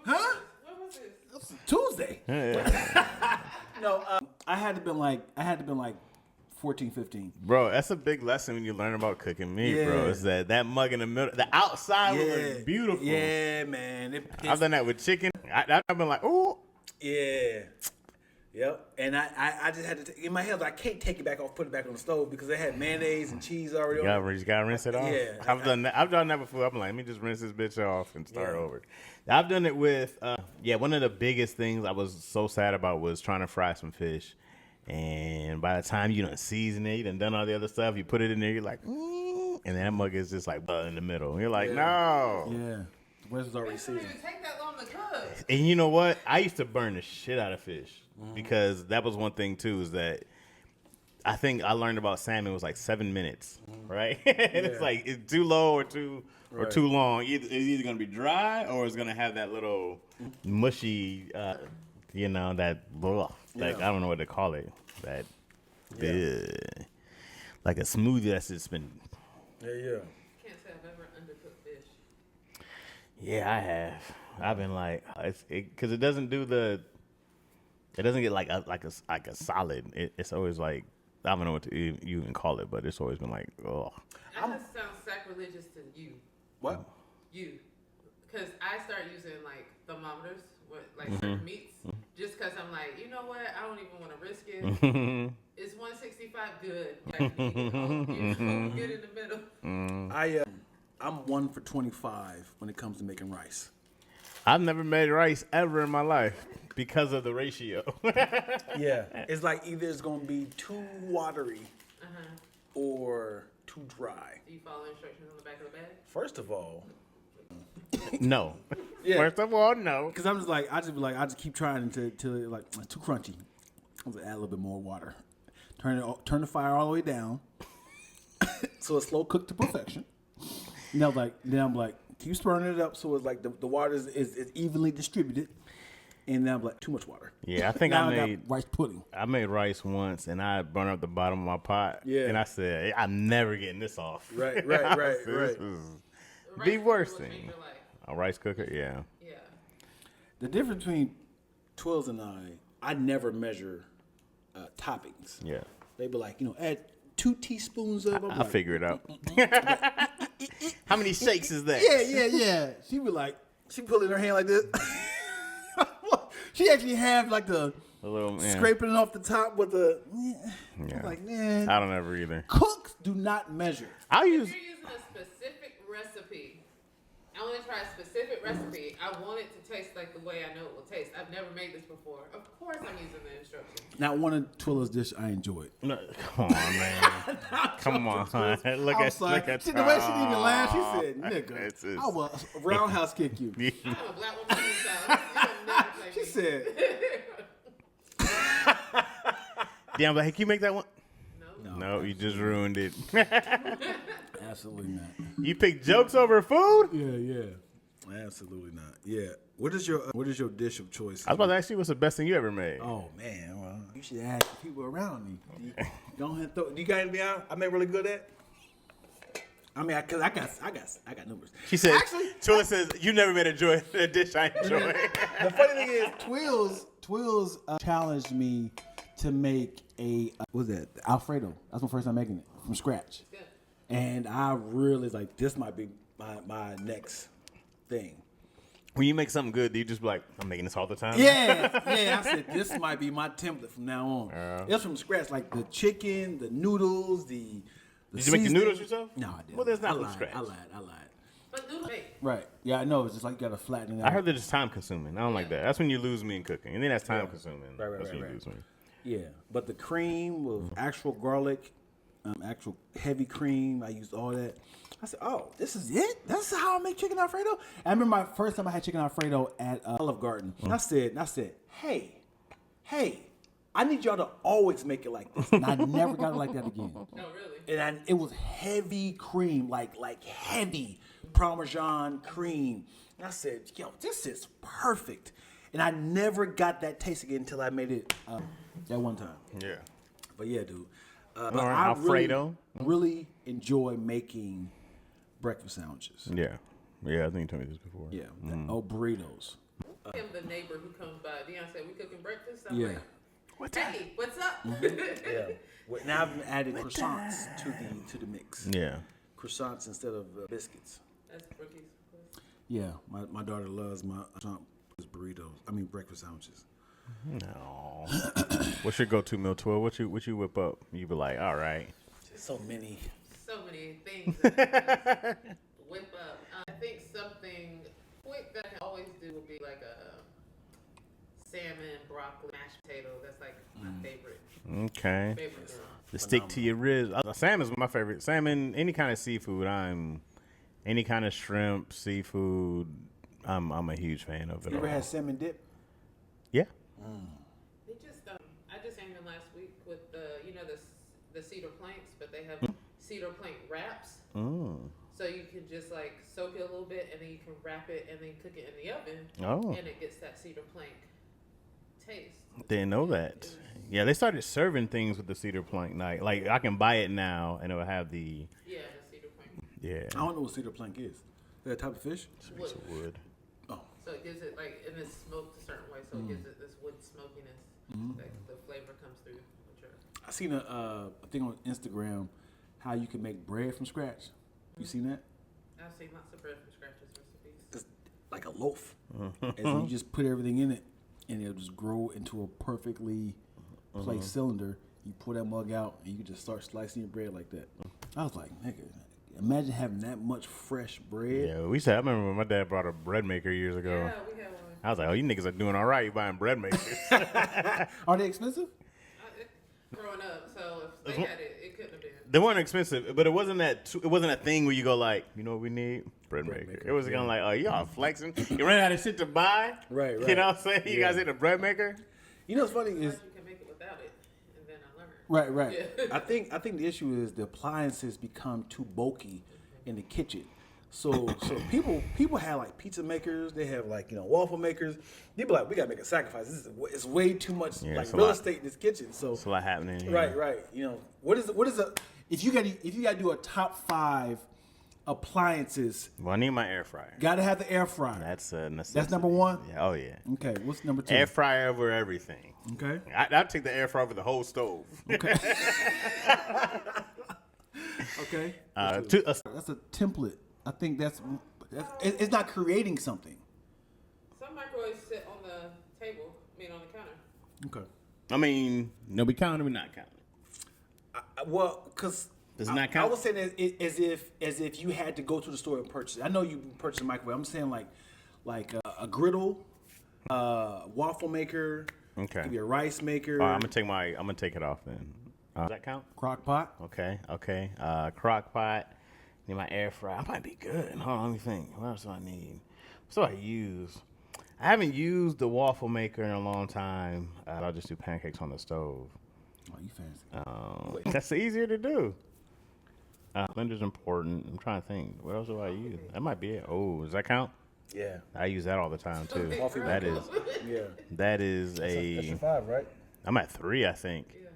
Huh? What was this? This was Tuesday. No, I had to been like 14, 15. Bro, that's a big lesson when you learn about cooking meat, bro. Is that mug in the middle, the outside was beautiful. Yeah, man. I've done that with chicken. I've been like, ooh. Yeah. Yep. And I just had to, in my head, I can't take it back off, put it back on the stove because it had mayonnaise and cheese already on it. You gotta rinse it off. Yeah. I've done that before. I'm like, let me just rinse this bitch off and start over. I've done it with, one of the biggest things I was so sad about was trying to fry some fish. And by the time you done season it, you done all the other stuff, you put it in there, you're like, and and then that mug is just like in the middle. And you're like, no. Yeah. The rest is already It doesn't seasoned. even take that long to cook. And you know what? I used to burn the shit out of fish because that was one thing too. Is that I think I learned about salmon was like 7 minutes, right? And it's like it's too low or too long. It's either gonna be dry or it's gonna have that little mushy, you know, that like I don't know what to call it. That like a smoothie that's just been. Yeah. Can't say I've ever undercooked fish. Yeah, I have. I've been like, because it doesn't do the. It doesn't get like a solid. It's always like I don't know what you even call it, but it's always been like, oh. That just sounds sacrilegious to you. What? You. Because I start using like thermometers with like certain meats just because I'm like, you know what? I don't even want to risk it. It's 165 good. Like, good in the middle. I'm 1 for 25 when it comes to making rice. I've never made rice ever in my life because of the ratio. Yeah, it's like either it's gonna be too watery or too dry. Do you follow instructions on the back of the bag? First of all, No. Yeah. First of all, no. because I'm just like I just keep trying until like it's too crunchy. I'm gonna add a little bit more water. Turn the fire all the way down, so it's slow cooked to perfection. And then I'm like keep stirring it up so it's like the water is evenly distributed. And then I'm like too much water. Yeah, I think now I made got rice pudding. I made rice once and I burned up the bottom of my pot. Yeah. And I said, I'm never getting this off. Right. This is the worst Rice cooker will change thing. your life. A rice cooker, yeah. Yeah. The difference between Twills and I never measure toppings. Yeah. They be like, add 2 teaspoons of. I'll figure it out. How many shakes is that? Yeah. She be like, she put it in her hand like this. She actually have like the A little, yeah. scraping it off the top with the. Yeah. Like, man. I don't ever either. Cooks do not measure. I'll If use. you're using a specific recipe, I want to try a specific recipe. I want it to taste like the way I know it will taste. I've never made this before. Of course I'm using the instructions. Not one of Twilla's dish I enjoyed. No, come on, man. Come on. Look I'm at sorry. look at See, the way she didn't even laugh, she said, It's- nigga, I will roundhouse kick you. I'm a black woman in the South. You will never play She me. said, Yeah, I'm like, hey, can you make that one? No. No, you just ruined it. absolutely not. You pick jokes over food? Yeah. Absolutely not. Yeah. What is your dish of choice? I was about to ask you what's the best thing you ever made. Oh man, well, you should ask the people around me. Go ahead, do you got anything I'm really good at? I mean, cause I got numbers. She said, Actually, Tula says, you never made a dish I enjoy. the funny thing is, Twills challenged me to make what's that? Alfredo. That's my first time making it from scratch. Good. And I really was like, this might be my next thing. When you make something good, do you just be like, I'm making this all the time? Yeah. I said this might be my template from now on. It's from scratch, like the chicken, the noodles, the Did you make the seasoning. noodles yourself? No, I didn't. Well, that's not I from lied. scratch. I lied. But noodle bake. Right. Yeah, I know. It's just like you gotta flatten it out. I heard they're just time consuming. I don't like that. That's when you lose me in cooking. And then that's time consuming. Right, That's when right. you lose me. Yeah, but the cream with actual garlic, actual heavy cream. I used all that. I said, "Oh, this is it. That's how I make chicken Alfredo." I remember my first time I had chicken Alfredo at Olive Garden. And I said, "Hey, I need y'all to always make it like this." And I never got it like that again. No, really. And it was heavy cream, like heavy Parmesan cream. And I said, "Yo, this is perfect." And I never got that taste again until I made it that one time. Yeah. But yeah, dude. But All right, I Alfredo. really enjoy making breakfast sandwiches. Yeah. Yeah, I think you told me this before. Yeah. Burritos. Him, the neighbor who comes by. Dion said, we cooking breakfast? I'm Yeah. like, hey, what's up? Yeah. Now I've added croissants to the mix. Yeah. Croissants instead of biscuits. That's rookies. Yeah. My daughter loves my burritos. I mean breakfast sandwiches. No. What's your go-to meal, 12? What you whip up? You be like, all right. So many. So many things that I can whip up. I think something quick that I can always do would be like a salmon, broccoli, mashed potato. That's like my favorite. Okay. Favorite meal. To stick to your ribs. Salmon's my favorite. Salmon, any kind of seafood. Any kind of shrimp, seafood. I'm a huge fan of it. You ever all. had salmon dip? Yeah. They just I just ate them last week with the cedar planks, but they have cedar plank wraps. So you can just like soak it a little bit, and then you can wrap it, and then cook it in the oven, and it gets that cedar plank taste. Didn't know that. Yeah, they started serving things with the cedar plank night. Like I can buy it now, and it will have the the cedar plank. Yeah. I don't know what cedar plank is. Is that a type of fish? Piece of wood. Oh. So it gives it like, and it's smoked a certain way, so it gives it this wood smokiness. Like the flavor comes through. I seen a thing on Instagram how you can make bread from scratch. You seen that? I've seen lots of bread from scratches recipes. It's like a loaf, and then you just put everything in it, and it'll just grow into a perfectly placed cylinder. You pull that mug out, and you can just start slicing your bread like that. I was like, nigga, imagine having that much fresh bread. Yeah, I remember when my dad brought a bread maker years ago. Yeah, we had one. I was like, oh, you niggas are doing all right. You buying bread makers. Are they expensive? Growing up, so if they had it, it couldn't have been. They weren't expensive, but it wasn't a thing where you go like, you know what we need? Bread maker. It was kind of like, oh, y'all flexing. You ran out of shit to buy. Right. You know what I'm saying? You guys need a bread maker. You know what's funny is You can make it without it, and then I learned. right. Yeah. I think the issue is the appliances become too bulky in the kitchen. So people have like pizza makers. They have like waffle makers. They be like, we gotta make a sacrifice. It's way too much real estate in this kitchen. So There's a lot happening here. right. What is if you gotta do a top 5 appliances? Well, I need my air fryer. Gotta have the air fryer. That's a necessity. That's number 1. Yeah. Oh yeah. Okay, what's number 2? Air fryer over everything. Okay. I'd take the air fryer over the whole stove. Okay. Okay. That's a template. I think that's it's not creating something. Some microwaves sit on the table, on the counter. Okay. I mean, no, we counting, we not counting. Well, because Does it not I count? was saying it as if you had to go to the store and purchase it. I know you purchased a microwave. I'm saying like a griddle, waffle maker. Okay. Maybe a rice maker. All right, I'm gonna take it off then. Does that count? Crock pot. Okay. Crock pot. Need my air fryer. I might be good. Hold on, let me think. What else do I need? What do I use? I haven't used the waffle maker in a long time. I'll just do pancakes on the stove. Oh, you fancy. That's easier to do. Blender's important. I'm trying to think. What else do I use? That might be it. Oh, does that count? Yeah. I use that all the time too. Coffee That maker. is Yeah. that is That's a. your 5, right? I'm at 3, I think. Yeah.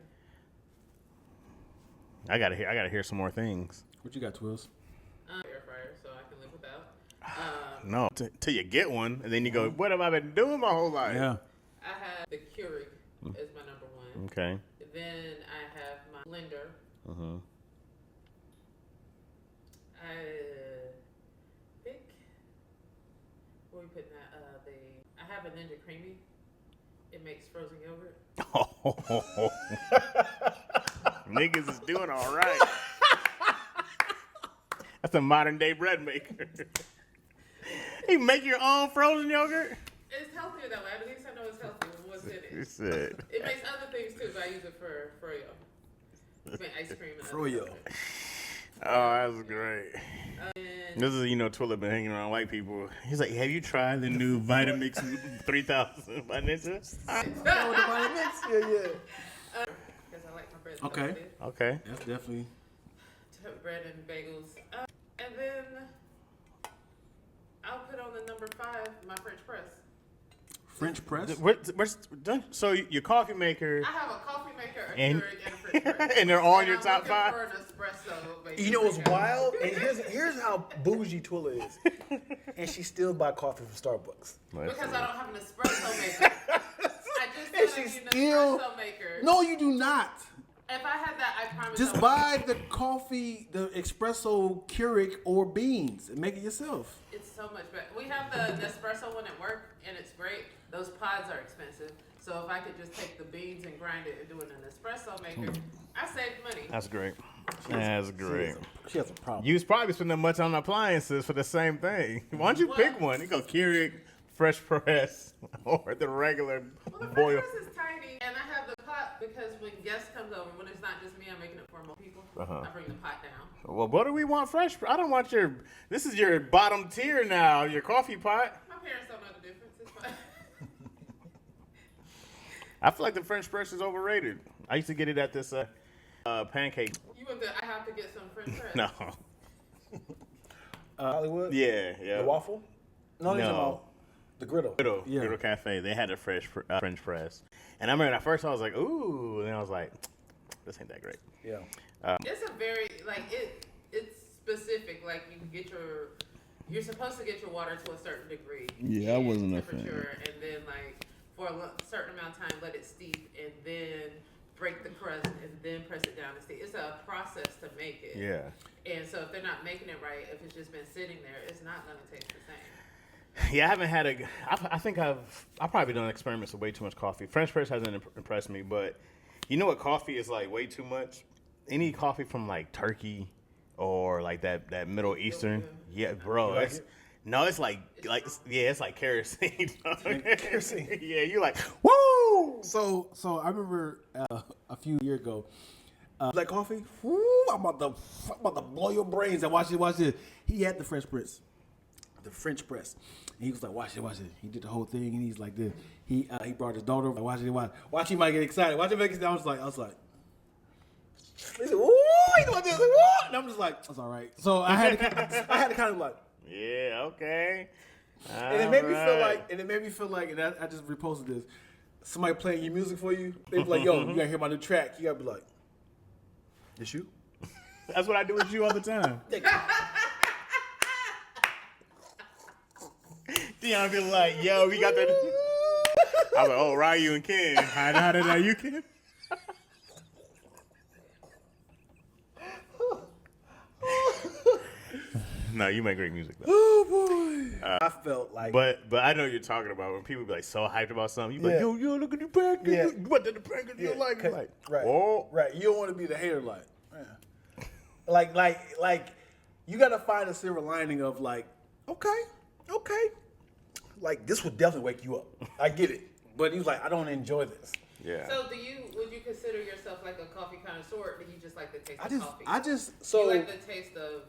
I gotta hear some more things. What you got, Twills? Air fryer, so I can live without. No, till you get one, and then you go, "What have I been doing my whole life?" Yeah. I have the Keurig is my number 1. Okay. Then I have my blender. I think where we putting that? I have a Ninja Creamy. It makes frozen yogurt. Niggas is doing all right. That's a modern day bread maker. You make your own frozen yogurt? It's healthier that way. At least I know it's healthy with what's in it. You said. It makes other things too, but I use it for froyo. It's made ice cream and Froyo. other stuff. Oh, that's great. And This is, Twilla been hanging around white people. He's like, have you tried the new Vitamix 3000 by Ninja? Yeah. because I like my bread Okay. toasted. Okay. That's definitely. Bread and bagels. And then I'll put on the number 5, my French press. French press. So your coffee maker, I have a coffee maker, a And- Keurig, and a French press. and they're all And your I'm top looking 5? for an espresso maker. You know what's wild? And here's how bougie Twilla is. And she still buy coffee from Starbucks. Because I don't have an espresso maker. I just And feel she like you need still. an espresso maker. No, you do not. If I had that, I promise. Just I would. buy the coffee, the espresso Keurig or beans, and make it yourself. It's so much better. We have the Nespresso one at work, and it's great. Those pods are expensive. So if I could just take the beans and grind it and do it in an espresso maker, I save money. That's great. That's great. She has a problem. You was probably spending much on appliances for the same thing. Why don't you pick one? You go Keurig, fresh press or the regular Well, the boil. French press is tiny, and I have the pot because when guests comes over, when it's not just me, I'm making it for more people. I bring the pot down. Well, what do we want fresh? I don't want your. This is your bottom tier now. Your coffee pot. My parents don't know the difference. It's fine. I feel like the French press is overrated. I used to get it at this pancake. You went to I have to get some French press. No. Hollywood? Yeah. The waffle? No, they're talking No. about the griddle. Griddle Cafe. They had a French press, and I remember at first I was like, "Ooh," and then I was like, "This ain't that great." Yeah. It's a very it's specific. Like you can get you're supposed to get your water to a certain degree. Yeah, I wasn't a fan. Temperature, and then like for a certain amount of time, let it steep, and then break the crust, and then press it down and steep. It's a process to make it. Yeah. And so if they're not making it right, if it's just been sitting there, it's not gonna taste the same. Yeah, I haven't had I think I've probably done experiments with way too much coffee. French press hasn't impressed me, but you know what coffee is like way too much? Any coffee from like Turkey or like that Middle Eastern, yeah, bro. It's like it's like kerosene. Kerosene. Yeah, you're like, woo. So I remember a few years ago, Black Coffee. Woo, I'm about to blow your brains. And watch this. He had the French press, and he was like, watch it. He did the whole thing, and he's like this. He brought his daughter. Like, watch. He might get excited. Watch him make it. I was like. He said, "Woo!" He doing this, "Woo!" And I'm just like, "That's all right." So I had to kind of like, yeah, okay. and it made me feel like, and I just reposted this. Somebody playing your music for you, they be like, "Yo, you gotta hear my new track." You gotta be like, "This you?" That's what I do with you all the time. Dion be like, "Yo, we got that." I was like, "Oh, Ryu and Ken. How did you Ken?" No, you make great music though. Oh boy! I felt like, but I know what you're talking about when people be like so hyped about something. You be like, yo, look at the package. Yeah. What did the package you like? Like, right, whoa. right. You don't want to be the hater, like, like, you gotta find a silver lining of like, okay, like this would definitely wake you up. I get it, but he was like, I don't enjoy this. Yeah. So would you consider yourself like a coffee connoisseur, or do you just like the taste of coffee? So you like the taste of.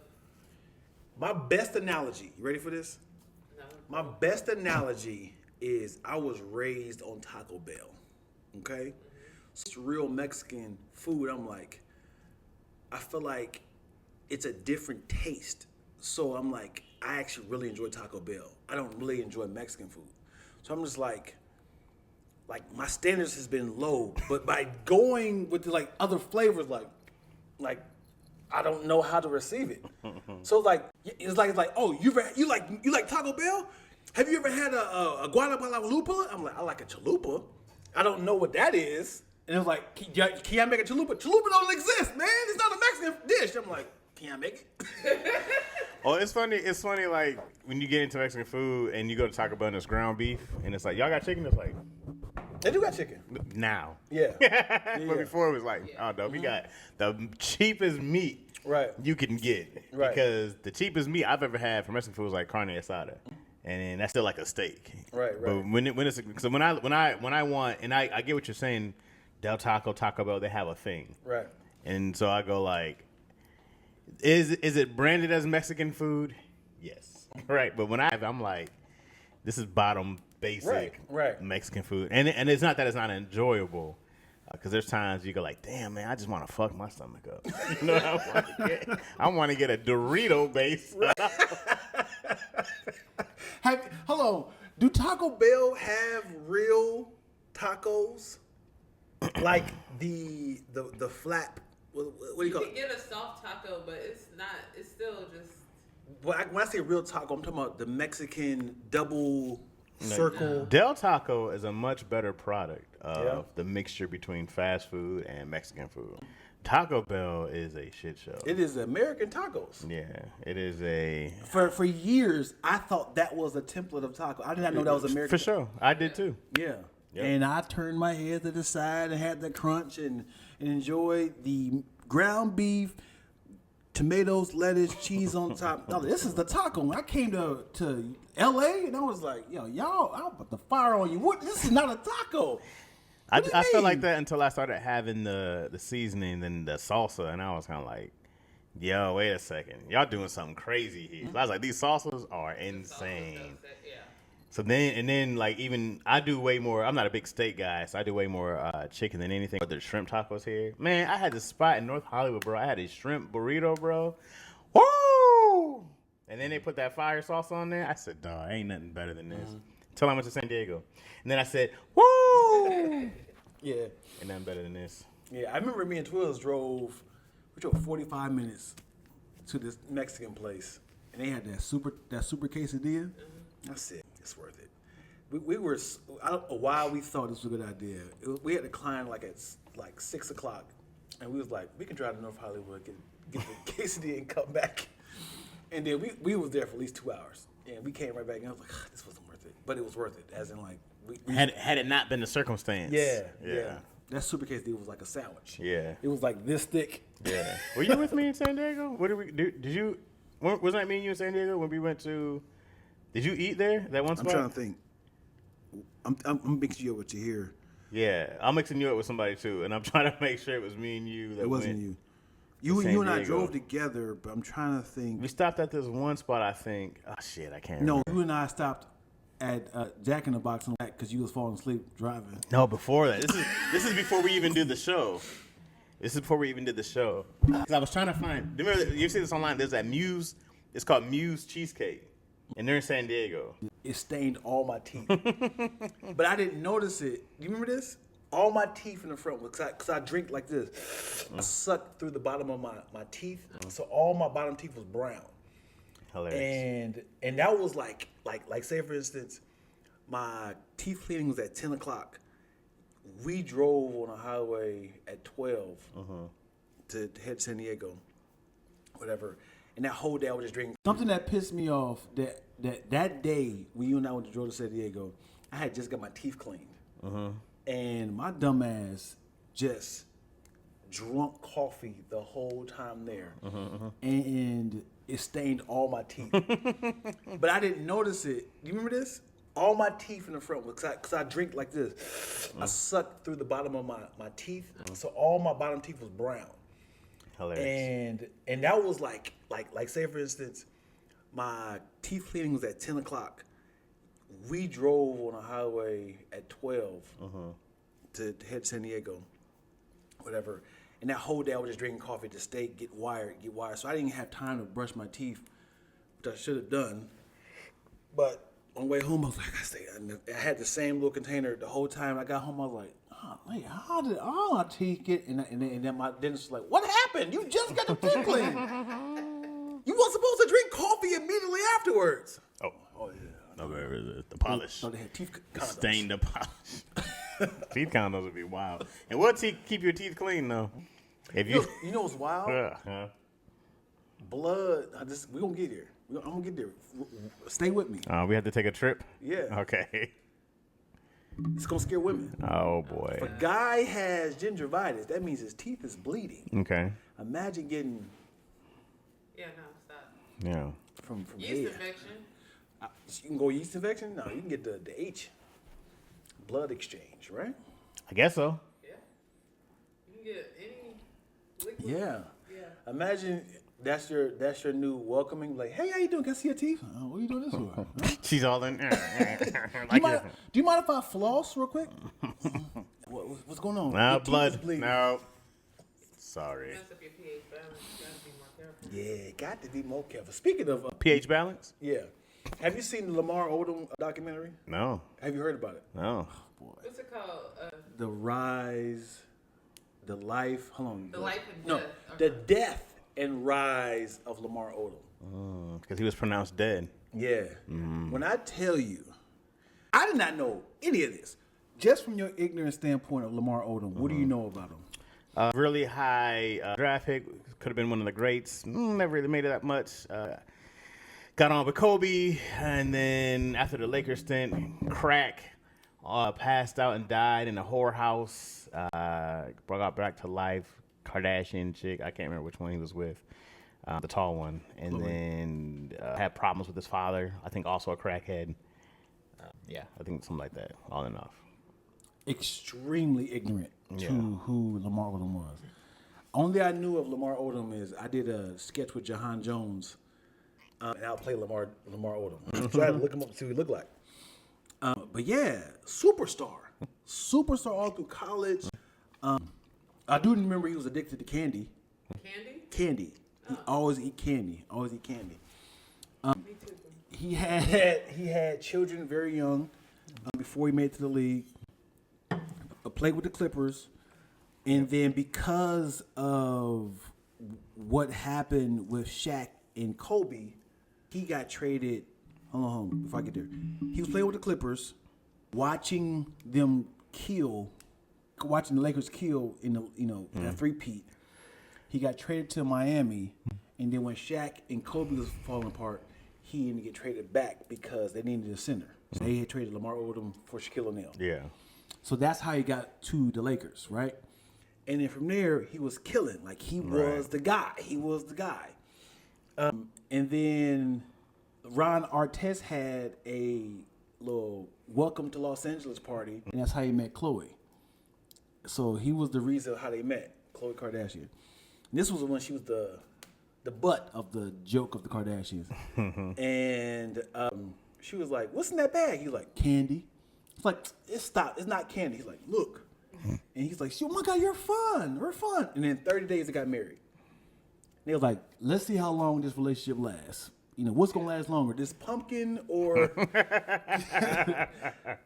My best analogy, you ready for this? No. My best analogy is I was raised on Taco Bell, okay? It's real Mexican food. I'm like, I feel like it's a different taste. So I'm like, I actually really enjoy Taco Bell. I don't really enjoy Mexican food. So I'm just like my standards has been low, but by going with the, like other flavors, like I don't know how to receive it. So it's like, oh, you like Taco Bell? Have you ever had a guanabalapaloopa? I'm like, I like a chalupa. I don't know what that is. And it was like, can I make a chalupa? Chalupa don't exist, man. It's not a Mexican dish. I'm like, can I make it? Oh, it's funny. It's funny, like when you get into Mexican food and you go to Taco Bell and it's ground beef, and it's like, y'all got chicken? It's like, they do got chicken. now. Yeah. But before it was like, oh no, we got the cheapest meat you can get. Right. Because the cheapest meat I've ever had for Mexican food was like carne asada. And that's still like a steak. Right. But when I want, and I get what you're saying, Del Taco, Taco Bell, they have a thing. Right. And so I go like, is it branded as Mexican food? Yes. Right. But when I'm like, this is bottom basic Mexican food. And it's not that it's not enjoyable. Because there's times you go like, damn, man, I just want to fuck my stomach up. You know what I want to get a Dorito base. Hold on. Do Taco Bell have real tacos? Like the flap? What do you call it? You can get a soft taco, but it's not. It's still just. When I say real taco, I'm talking about the Mexican double circle. Del Taco is a much better product of the mixture between fast food and Mexican food. Taco Bell is a shit show. It is American tacos. Yeah, it is a. For years, I thought that was a template of taco. I did not know that was American. For sure, I did too. Yeah. Yep. And I turned my head to the side and had the crunch and enjoyed the ground beef, tomatoes, lettuce, cheese on top. No, this is the taco. When I came to L.A. and I was like, yo, y'all, I'll put the fire on you. What? This is not a taco. I felt like that until I started having the seasoning and the salsa, and I was kind of like, yo, wait a second. Y'all doing something crazy here. I was like, these salsas are insane. So then, like, even I do way more. I'm not a big steak guy, so I do way more chicken than anything. But the shrimp tacos here, man, I had this spot in North Hollywood, bro. I had a shrimp burrito, bro. Woo! And then they put that fire sauce on there. I said, dawg, ain't nothing better than this. Until I went to San Diego. And then I said, woo! Yeah. Ain't nothing better than this. Yeah, I remember me and Twills drove 45 minutes to this Mexican place, and they had that super quesadilla. I said, it's worth it. We were, I don't know why we thought this was a good idea. We had to climb at 6 o'clock, and we was like, we can drive to North Hollywood, get the quesadilla and come back. And then we was there for at least 2 hours, and we came right back, and I was like, this wasn't worth it. But it was worth it, as in like. Had it not been the circumstance. Yeah. That super quesadilla was like a sandwich. Yeah. It was like this thick. Yeah. Were you with me in San Diego? What did we do? Did you? Wasn't that me and you in San Diego when we went to? Did you eat there that one spot? I'm trying to think. I'm mixing you up with you here. Yeah, I'm mixing you up with somebody too, and I'm trying to make sure it was me and you. That it wasn't went you. You and I drove together, but I'm trying to think. We stopped at this one spot, I think. Oh shit, I can't. No, remember. you and I stopped at Jack in the Box because you was falling asleep driving. No, before that. This is before we even did the show. This is before we even did the show. Because I was trying to find. Remember, you see this online? There's that Muse. It's called Muse Cheesecake, and they're in San Diego. It stained all my teeth, but I didn't notice it. You remember this? All my teeth in the front, because I drink like this. I sucked through the bottom of my teeth, so all my bottom teeth was brown. Hilarious. And that was like say for instance, my teeth cleaning was at 10 o'clock. We drove on a highway at 12 to head to San Diego, whatever. And that whole day I was just drinking. Something that pissed me off that day when you and I went to San Diego, I had just got my teeth cleaned. And my dumb ass just drunk coffee the whole time there. And it stained all my teeth. But I didn't notice it. You remember this? All my teeth in the front, because I drink like this. I sucked through the bottom of my teeth, so all my bottom teeth was brown. Hilarious. And that was like say for instance, my teeth cleaning was at 10 o'clock. We drove on a highway at 12 to head to San Diego, whatever. And that whole day I was just drinking coffee to stay, get wired. So I didn't have time to brush my teeth, which I should have done. But on the way home, I was like, I had the same little container the whole time. I got home, I was like, oh, wait, how did all my teeth get? And then my dentist was like, what happened? You just got the teeth cleaned. You weren't supposed to drink coffee immediately afterwards. Oh yeah. No, the polish. So they had teeth condoms. Stain the polish. Teeth condoms would be wild. And what keep your teeth clean though? If you know what's wild? Blood. We're gonna get here. I'm gonna get there. Stay with me. We have to take a trip? Yeah. Okay. It's gonna scare women. Oh boy. If a guy has gingivitis, that means his teeth is bleeding. Okay. Imagine getting. Yeah, no, stop. Yeah. From Yeast head. infection. You can go yeast infection? No, you can get the H. Blood exchange, right? I guess so. Yeah. You can get any liquid. Yeah. Yeah. Imagine that's your new welcoming. Like, hey, how you doing? Can I see your teeth? Oh, what are you doing this for? Huh? She's all in. Do you mind if I floss real quick? What's going on? No, Your teeth blood. is bleeding. No. Sorry. Mess up your pH balance. You gotta be more careful. Yeah, got to be more careful. Speaking of pH balance? yeah, have you seen the Lamar Odom documentary? No. Have you heard about it? No. What's it called? The rise, the life. Hold on. The life and no, death. the death and rise of Lamar Odom. Because he was pronounced dead. Yeah. When I tell you, I did not know any of this. Just from your ignorant standpoint of Lamar Odom, what do you know about him? Really high draft pick. Could have been one of the greats. Never really made it that much. Got on with Kobe. And then after the Lakers stint, crack. Passed out and died in a whorehouse. Brought back to life. Kardashian chick. I can't remember which one he was with. the tall one, and then had problems with his father. I think also a crackhead. Yeah, I think something like that. All in all, extremely ignorant to who Lamar Odom was. Only I knew of Lamar Odom is I did a sketch with Jahan Jones, and I'll play Lamar Odom. So I had to look him up to see what he looked like. But yeah, superstar all through college. I do remember he was addicted to candy. Candy. He always eat candy. Me too. He had children very young before he made it to the league. Played with the Clippers, and then because of what happened with Shaq and Kobe, he got traded. Hold on, before I get there, he was playing with the Clippers, watching the Lakers kill in the that three-peat. He got traded to Miami, and then when Shaq and Kobe was falling apart, he didn't get traded back because they needed a center. So they had traded Lamar Odom for Shaquille O'Neal. yeah. So that's how he got to the Lakers, right? And then from there, he was killing. Like, he was the guy. And then Ron Artest had a little welcome to Los Angeles party, and that's how he met Khloé. So he was the reason how they met, Khloé Kardashian. And this was when she was the butt of the joke of the Kardashians. And she was like, "What's in that bag?" He's like, "Candy." It's like, it's not candy. He's like, "Look." And he's like, "Oh my God, we're fun." And then 30 days they got married. And they was like, "Let's see how long this relationship lasts. What's gonna last longer, this pumpkin or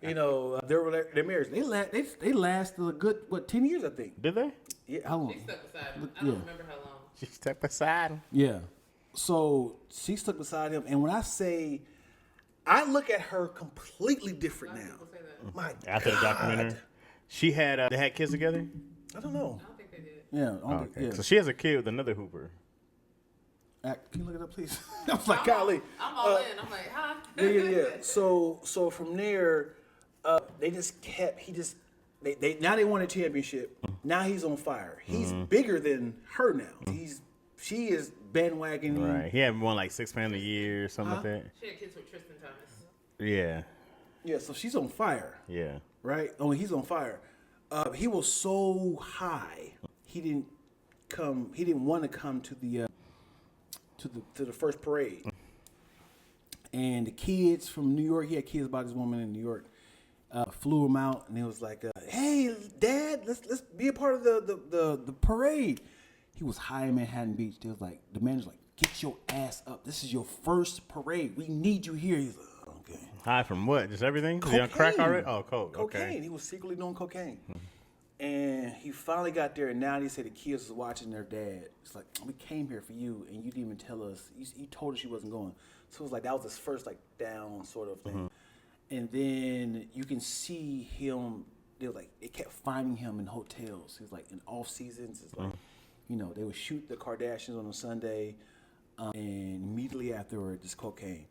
their marriage?" They lasted a good 10 years, I think. Did they? Yeah, how long? She stuck beside him. I don't remember how long. She stuck beside him. Yeah. So she stuck beside him, and when I say, I look at her completely different now. People say that. My After the documentary, they had kids together. I don't know. I don't think they did. Yeah. Okay, so she has a kid with another Hooper. Can you look it up, please? I was like, golly. I'm all in. I'm like, huh? Yeah. So from there, they just kept. They now they won a championship. Now he's on fire. He's bigger than her now. She is bandwagoning. Right. He had won like 6 Man of the Year or something like that. She had kids with Tristan Thomas. Yeah. Yeah. So she's on fire. Yeah. Right. Oh, he's on fire. He was so high. He didn't want to come to the first parade. And the kids from New York, he had kids about this woman in New York, flew him out, and it was like, "Hey, Dad, let's be a part of the parade." He was high in Manhattan Beach. They was like, the manager's like, "Get your ass up. This is your first parade. We need you here." He's like, "Okay." High from what? Just everything? Cocaine. Is he on crack already? Oh, coke. Cocaine. Okay. He was secretly doing cocaine. And he finally got there, and now they said the kids was watching their dad. It's like, "We came here for you, and you didn't even tell us. You told us you wasn't going." So it was like, that was his first like down sort of thing. And then you can see him. They kept finding him in hotels. He was like in off seasons. It's like, they would shoot the Kardashians on a Sunday, and immediately afterward, this cocaine.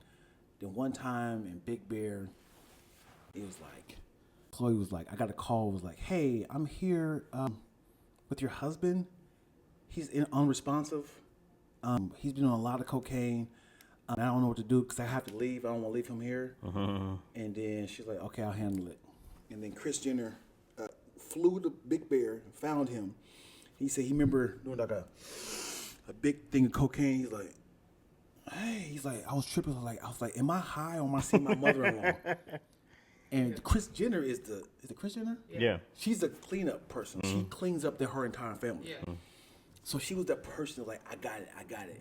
Then one time in Big Bear, it was like, Khloé was like, I got a call. Was like, "Hey, I'm here with your husband. He's unresponsive. He's been on a lot of cocaine. I don't know what to do because I have to leave. I don't want to leave him here." And then she's like, "Okay, I'll handle it." And then Kris Jenner flew to Big Bear, found him. He said he remember doing like a big thing of cocaine. He's like, "Hey," he's like, "I was tripping. I was like, am I high or am I seeing my mother-in-law?" And Kris Jenner is it Kris Jenner? Yeah. She's a cleanup person. She cleans up her entire family. Yeah. So she was that person like, I got it.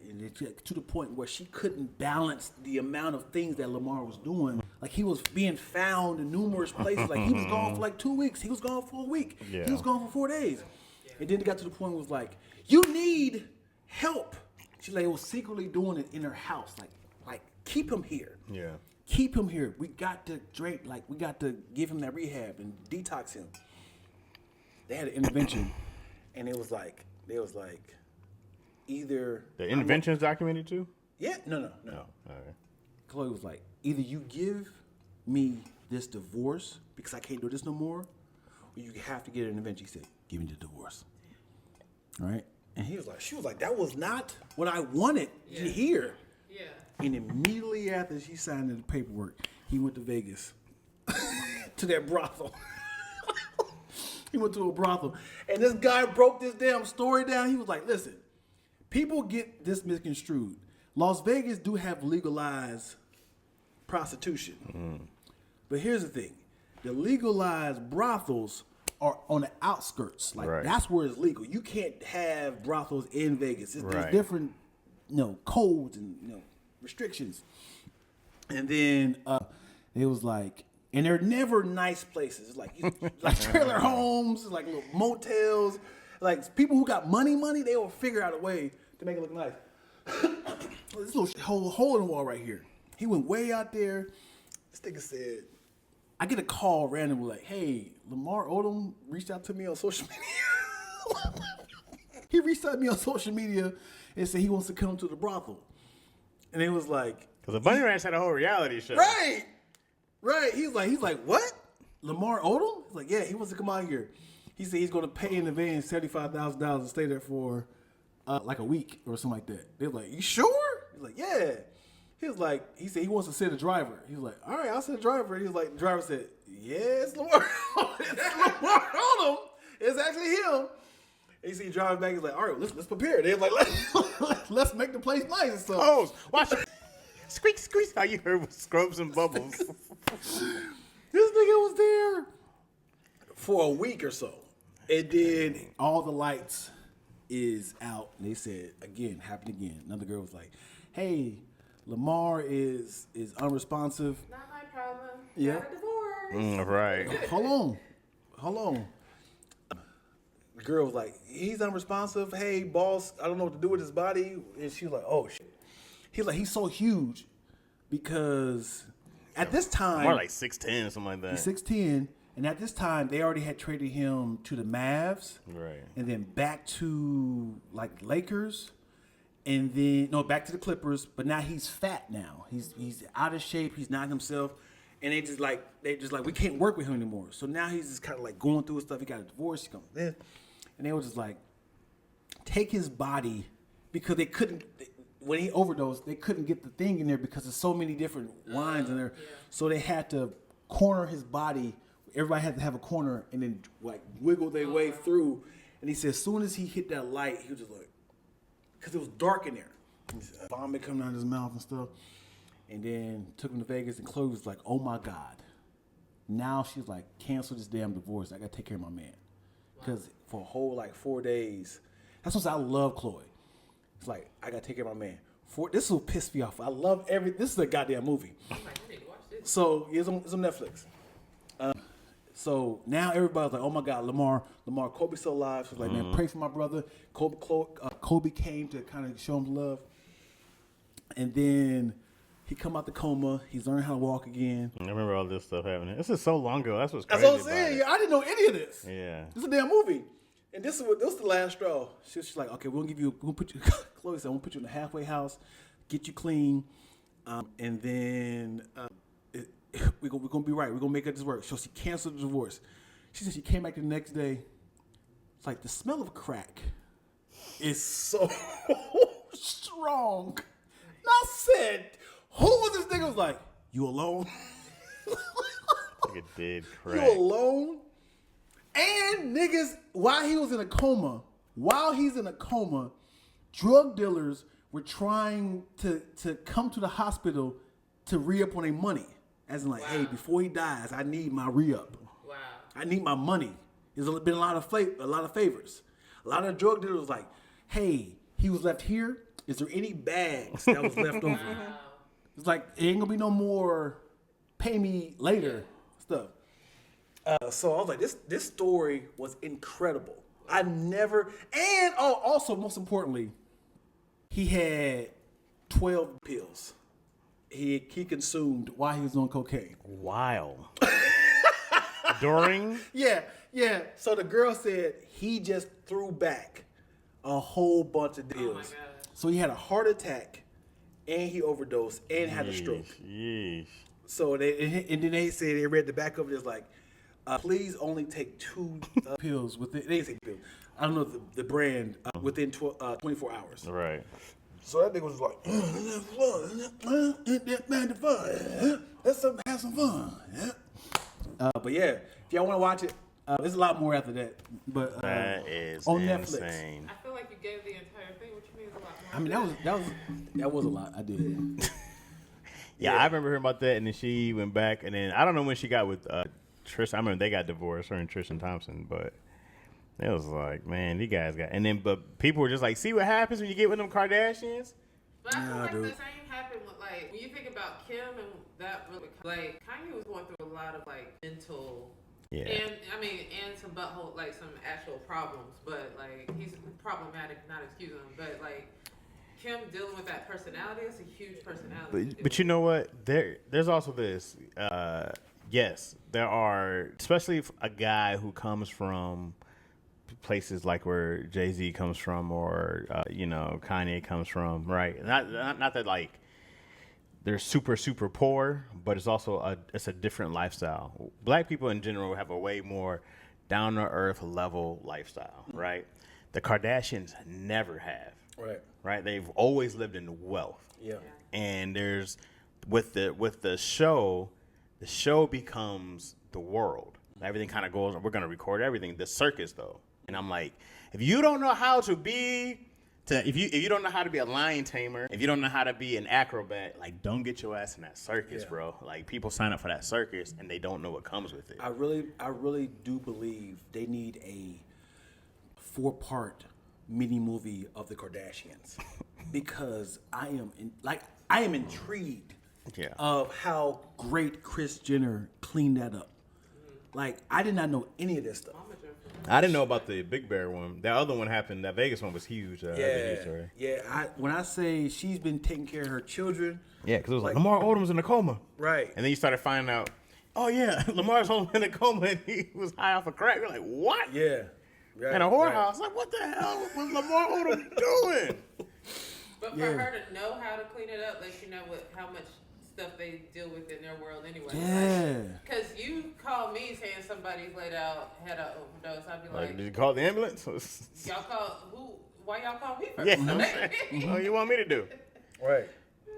And it, to the point where she couldn't balance the amount of things that Lamar was doing. Like, he was being found in numerous places. Like, he was gone for like 2 weeks. He was gone for a week. Yeah. He was gone for 4 days. And then it got to the point where it was like, "You need help." She like was secretly doing it in her house. Like keep him here. Yeah. Keep him here. We got to we got to give him that rehab and detox him. They had an intervention, and it was like, either The intervention's documented too? Yeah, no. Oh, all right. Khloé was like, either you give me this divorce because I can't do this no more, or you have to get an intervention. He said, "Give me the divorce." All right? And she was like, that was not what I wanted to hear. Yeah. And immediately after she signed the paperwork, he went to Vegas to that brothel. He went to a brothel. And this guy broke this damn story down. He was like, listen, people get this misconstrued. Las Vegas do have legalized prostitution. But here's the thing. The legalized brothels are on the outskirts. Like that's where it's legal. You can't have brothels in Vegas. There's different, codes and restrictions. And then it was like, and they're never nice places. It's like trailer homes, like little motels. Like people who got money, they will figure out a way to make it look nice. This little hole in the wall right here. He went way out there. This nigga said, I get a call randomly like, hey, Lamar Odom reached out to me on social media. He reached out to me on social media and said he wants to come to the brothel. And it was like, because the Bunny Ranch had a whole reality show. Right. He's like, what? Lamar Odom? He's like, yeah, he wants to come out here. He said he's going to pay in advance $75,000 to stay there for like a week or something like that. They're like, you sure? He's like, yeah. He said he wants to send a driver. He was like, all right, I'll send a driver. He was like, the driver said, yeah, it's Lamar Odom. It's actually him. And you see driving back, he's like, all right, let's prepare. They're like, let's make the place nice and stuff. Oh, watch it. Squeak, squeak. How you heard with scrubs and bubbles. This nigga was there for a week or so. And then all the lights is out. And they said, again, happened again. Another girl was like, hey, Lamar is unresponsive. Not my problem. Yeah. Got a divorce. Right. Hold on. The girl was like, he's unresponsive. Hey, boss, I don't know what to do with his body. And she was like, oh, shit. He's like, he's so huge because at this time. More like 6'10", something like that. He's 6'10", and at this time, they already had traded him to the Mavs. Right. And then back to, like, Lakers. And then, back to the Clippers. But now he's fat now. He's out of shape. He's not himself. And they just like, we can't work with him anymore. So now he's just kind of like going through his stuff. He got a divorce. He comes this. And they were just like, take his body because they couldn't, when he overdosed, they couldn't get the thing in there because there's so many different lines in there. Yeah. So they had to corner his body. Everybody had to have a corner and then like wiggle their way through. And he said as soon as he hit that light, he was just like, because it was dark in there. Vomit coming out of his mouth and stuff. And then took him to Vegas, and Khloé was like, oh my God. Now she's like, cancel this damn divorce. I got to take care of my man. Because for a whole like 4 days, that's what I love Khloé. It's like, I got to take care of my man. This will piss me off. I love this is a goddamn movie. So it's on Netflix. So now everybody's like, oh my God, Lamar, Kobe's still alive. So like, man, pray for my brother. Kobe came to kind of show him love. And then he come out the coma. He's learning how to walk again. I remember all this stuff happening. This is so long ago. That's what's crazy. That's what I'm saying. Yeah, I didn't know any of this. Yeah. This is a damn movie. And this was the last straw. She's like, okay, we'll put you, Khloé said, we'll put you in a halfway house, get you clean, and then we're going to be right. We're going to make this work. So she canceled the divorce. She said she came back the next day. It's like the smell of crack is so strong. And I said, who was this nigga? Was like, you alone? Like it did crack. You alone? And niggas, while he's in a coma, drug dealers were trying to come to the hospital to re-up on their money. As in like, hey, before he dies, I need my re-up. Wow. I need my money. There's been a lot of favors. A lot of drug dealers was like, hey, he was left here. Is there any bags that was left over? It's like, it ain't gonna be no more pay me later stuff. So I was like, this story was incredible. I never, and also most importantly, he had 12 pills he consumed while he was on cocaine. Wow. During? Yeah. So the girl said he just threw back a whole bunch of deals. Oh my God. So he had a heart attack, and he overdosed, and had a stroke. Yeesh. So then they said they read the back of it. It's like, please only take 2 pills with it. They didn't say pills. I don't know the brand within 24 hours. Right. So that nigga was like, let's have some fun. But yeah, if y'all want to watch it, there's a lot more after that. But That is on insane. Netflix. I feel like you gave the entire thing. What you mean is a lot more? I mean, that was a lot. I did. Yeah, I remember hearing about that, and then she went back, and then I don't know when she got with Trish. I remember they got divorced, her and Tristan Thompson, but it was like, man, these guys got. And then, but people were just like, see what happens when you get with them Kardashians. But I feel like the same happened with, like, when you think about Kim and that, really, like, Kanye was going through a lot of, like, mental. Yeah. And, I mean, and some butthole, like, some actual problems. But, like, he's problematic, not excusing him. But, like, Kim dealing with that personality, it's a huge personality. But you know what? There's also this. Yes, there are, especially if a guy who comes from places like where Jay-Z comes from, or Kanye comes from, right? Not that like they're super poor, but it's also it's a different lifestyle. Black people in general have a way more down to earth level lifestyle, right? The Kardashians never have. Right. They've always lived in wealth. Yeah. And there's with the show becomes the world. Everything kind of goes. We're gonna record everything. The circus though. And I'm like, if you don't know how to be, if you don't know how to be a lion tamer, if you don't know how to be an acrobat, like, don't get your ass in that circus, bro. Like, people sign up for that circus and they don't know what comes with it. I really do believe they need a 4-part mini movie of the Kardashians because I am intrigued of how great Kris Jenner cleaned that up. Like, I did not know any of this stuff. I didn't know about the Big Bear one. That other one happened. That Vegas one was huge. When I say she's been taking care of her children. Yeah, because it was like Lamar Odom's in a coma. Right. And then you started finding out, oh yeah, Lamar's home in a coma and he was high off a crack. You're like, what? Yeah. Right, in a whorehouse. Like, what the hell was Lamar Odom doing? But for her to know how to clean it up, lets you know how much stuff they deal with in their world anyway. Yeah. Because you call me saying somebody's had an overdose, I'd be like, did you call the ambulance? Y'all call who? Why y'all call me first? Yeah, I'm saying, what you want me to do? Right.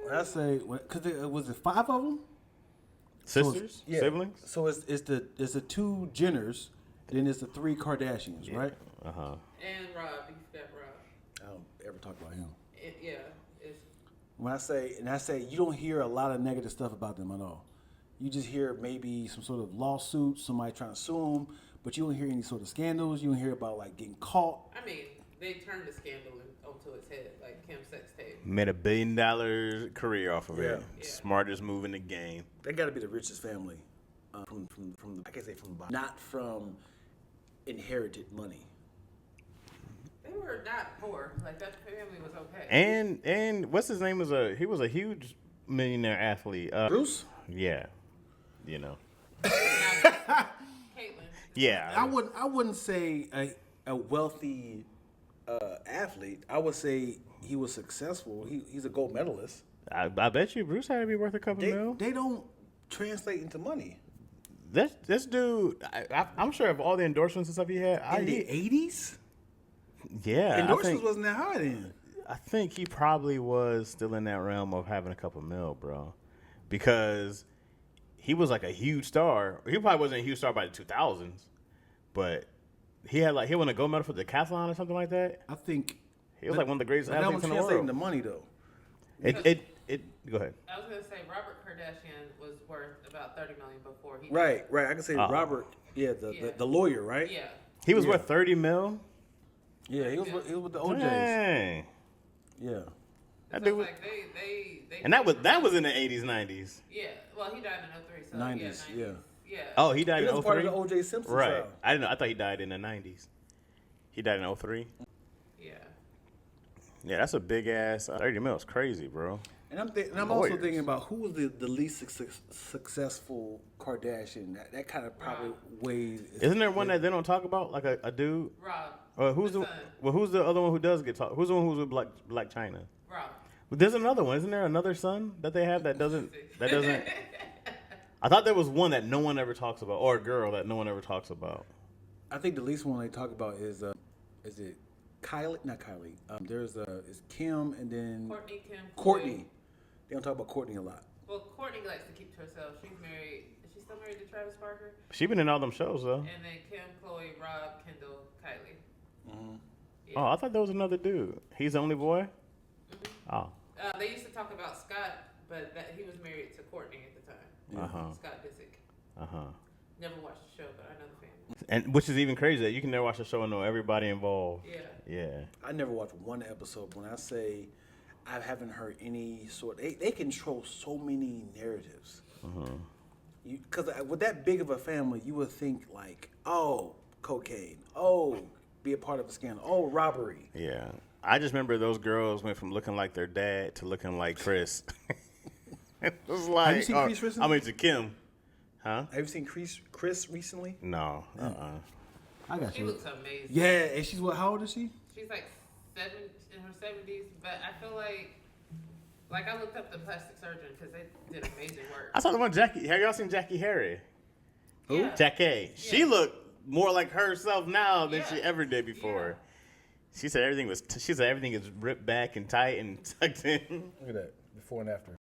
When I say, because was it 5 of them? Sisters, siblings. So it's the 2 Jenners, then it's the 3 Kardashians, right? And Rob, you forgot Rob. I don't ever talk about him. It's When I say you don't hear a lot of negative stuff about them at all. You just hear maybe some sort of lawsuit, somebody trying to sue them, but you don't hear any sort of scandals. You don't hear about like getting caught. I mean, they turned the scandal onto its head, like Kim's sex tape. Made $1 billion career off of it. Yeah. Smartest move in the game. They got to be the richest family from the, I can't say from the bottom, not from inherited money. They were not poor. Like, that family was okay. And what's his name? He was a huge millionaire athlete. Bruce? Yeah. You know. Caitlyn. Yeah. I wouldn't say a wealthy athlete. I would say he was successful. He's a gold medalist. I bet you Bruce had to be worth a couple mil. They don't translate into money. This dude, I'm sure of all the endorsements and stuff he had. In the 80s? Yeah. Endorsements wasn't that high then. I think he probably was still in that realm of having a couple mil, bro. Because he was like a huge star. He probably wasn't a huge star by the 2000s. But he won a gold medal for the decathlon or something like that. I think he was like one of the greatest athletes in the world. That was the money, though. Go ahead. I was going to say Robert Kardashian was worth about $30 million before he died. Right. I can say Robert, the lawyer, right? Yeah. He was worth 30 mil? Yeah, he was with the OJs. Dang. Yeah. That dude was, like they and that was in the 80s, 90s. Yeah. Well, he died in 03, so 90s, yeah. Yeah. Oh, he died in 03? He was part of the O.J. Simpson right. trial. I didn't know. I thought he died in the 90s. He died in 03? Yeah. Yeah, that's a big ass 30 mil. It's crazy, bro. And I'm also thinking about who was the least successful Kardashian. That kind of probably weighs. Isn't there one that they don't talk about, like a dude? Rob. Who's the other one who does get talked? Who's the one who's with Black China? Rob. There's another one. Isn't there another son that they have that doesn't? I thought there was one that no one ever talks about, or a girl that no one ever talks about. I think the least one they talk about is is it Kylie? Not Kylie. There's it's Kim and then Courtney, Kim, Courtney. They don't talk about Courtney a lot. Well, Courtney likes to keep to herself. She's married. Is she still married to Travis Barker? She been in all them shows though. And then Kim, Khloé, Rob, Kendall, Kylie. Mm-hmm. Yeah. Oh, I thought there was another dude. He's the only boy. Mm-hmm. Oh. They used to talk about Scott, but he was married to Courtney at the time. Scott Disick. Never watched the show, but I know the family. And which is even crazy that you can never watch the show and know everybody involved. Yeah. Yeah. I never watched one episode. When I say I haven't heard any sort, they control so many narratives. Because with that big of a family, you would think like, oh, cocaine, oh, be a part of a scandal, oh, robbery. Yeah. I just remember those girls went from looking like their dad to looking like Chris. It was like, Have you seen Chris recently? I mean, to Kim. Huh? Have you seen Chris recently? No. I got She you. looks amazing. Yeah, and she's what? How old is she? She's like in her 70s, but I feel like I looked up the plastic surgeon because they did amazing work. I saw the one Jackie. Have y'all seen Jackie Harry? Who? Yeah. Jackie. She looked more like herself now than she ever did before. Yeah. She said everything is ripped back and tight and tucked in. Look at that, before and after.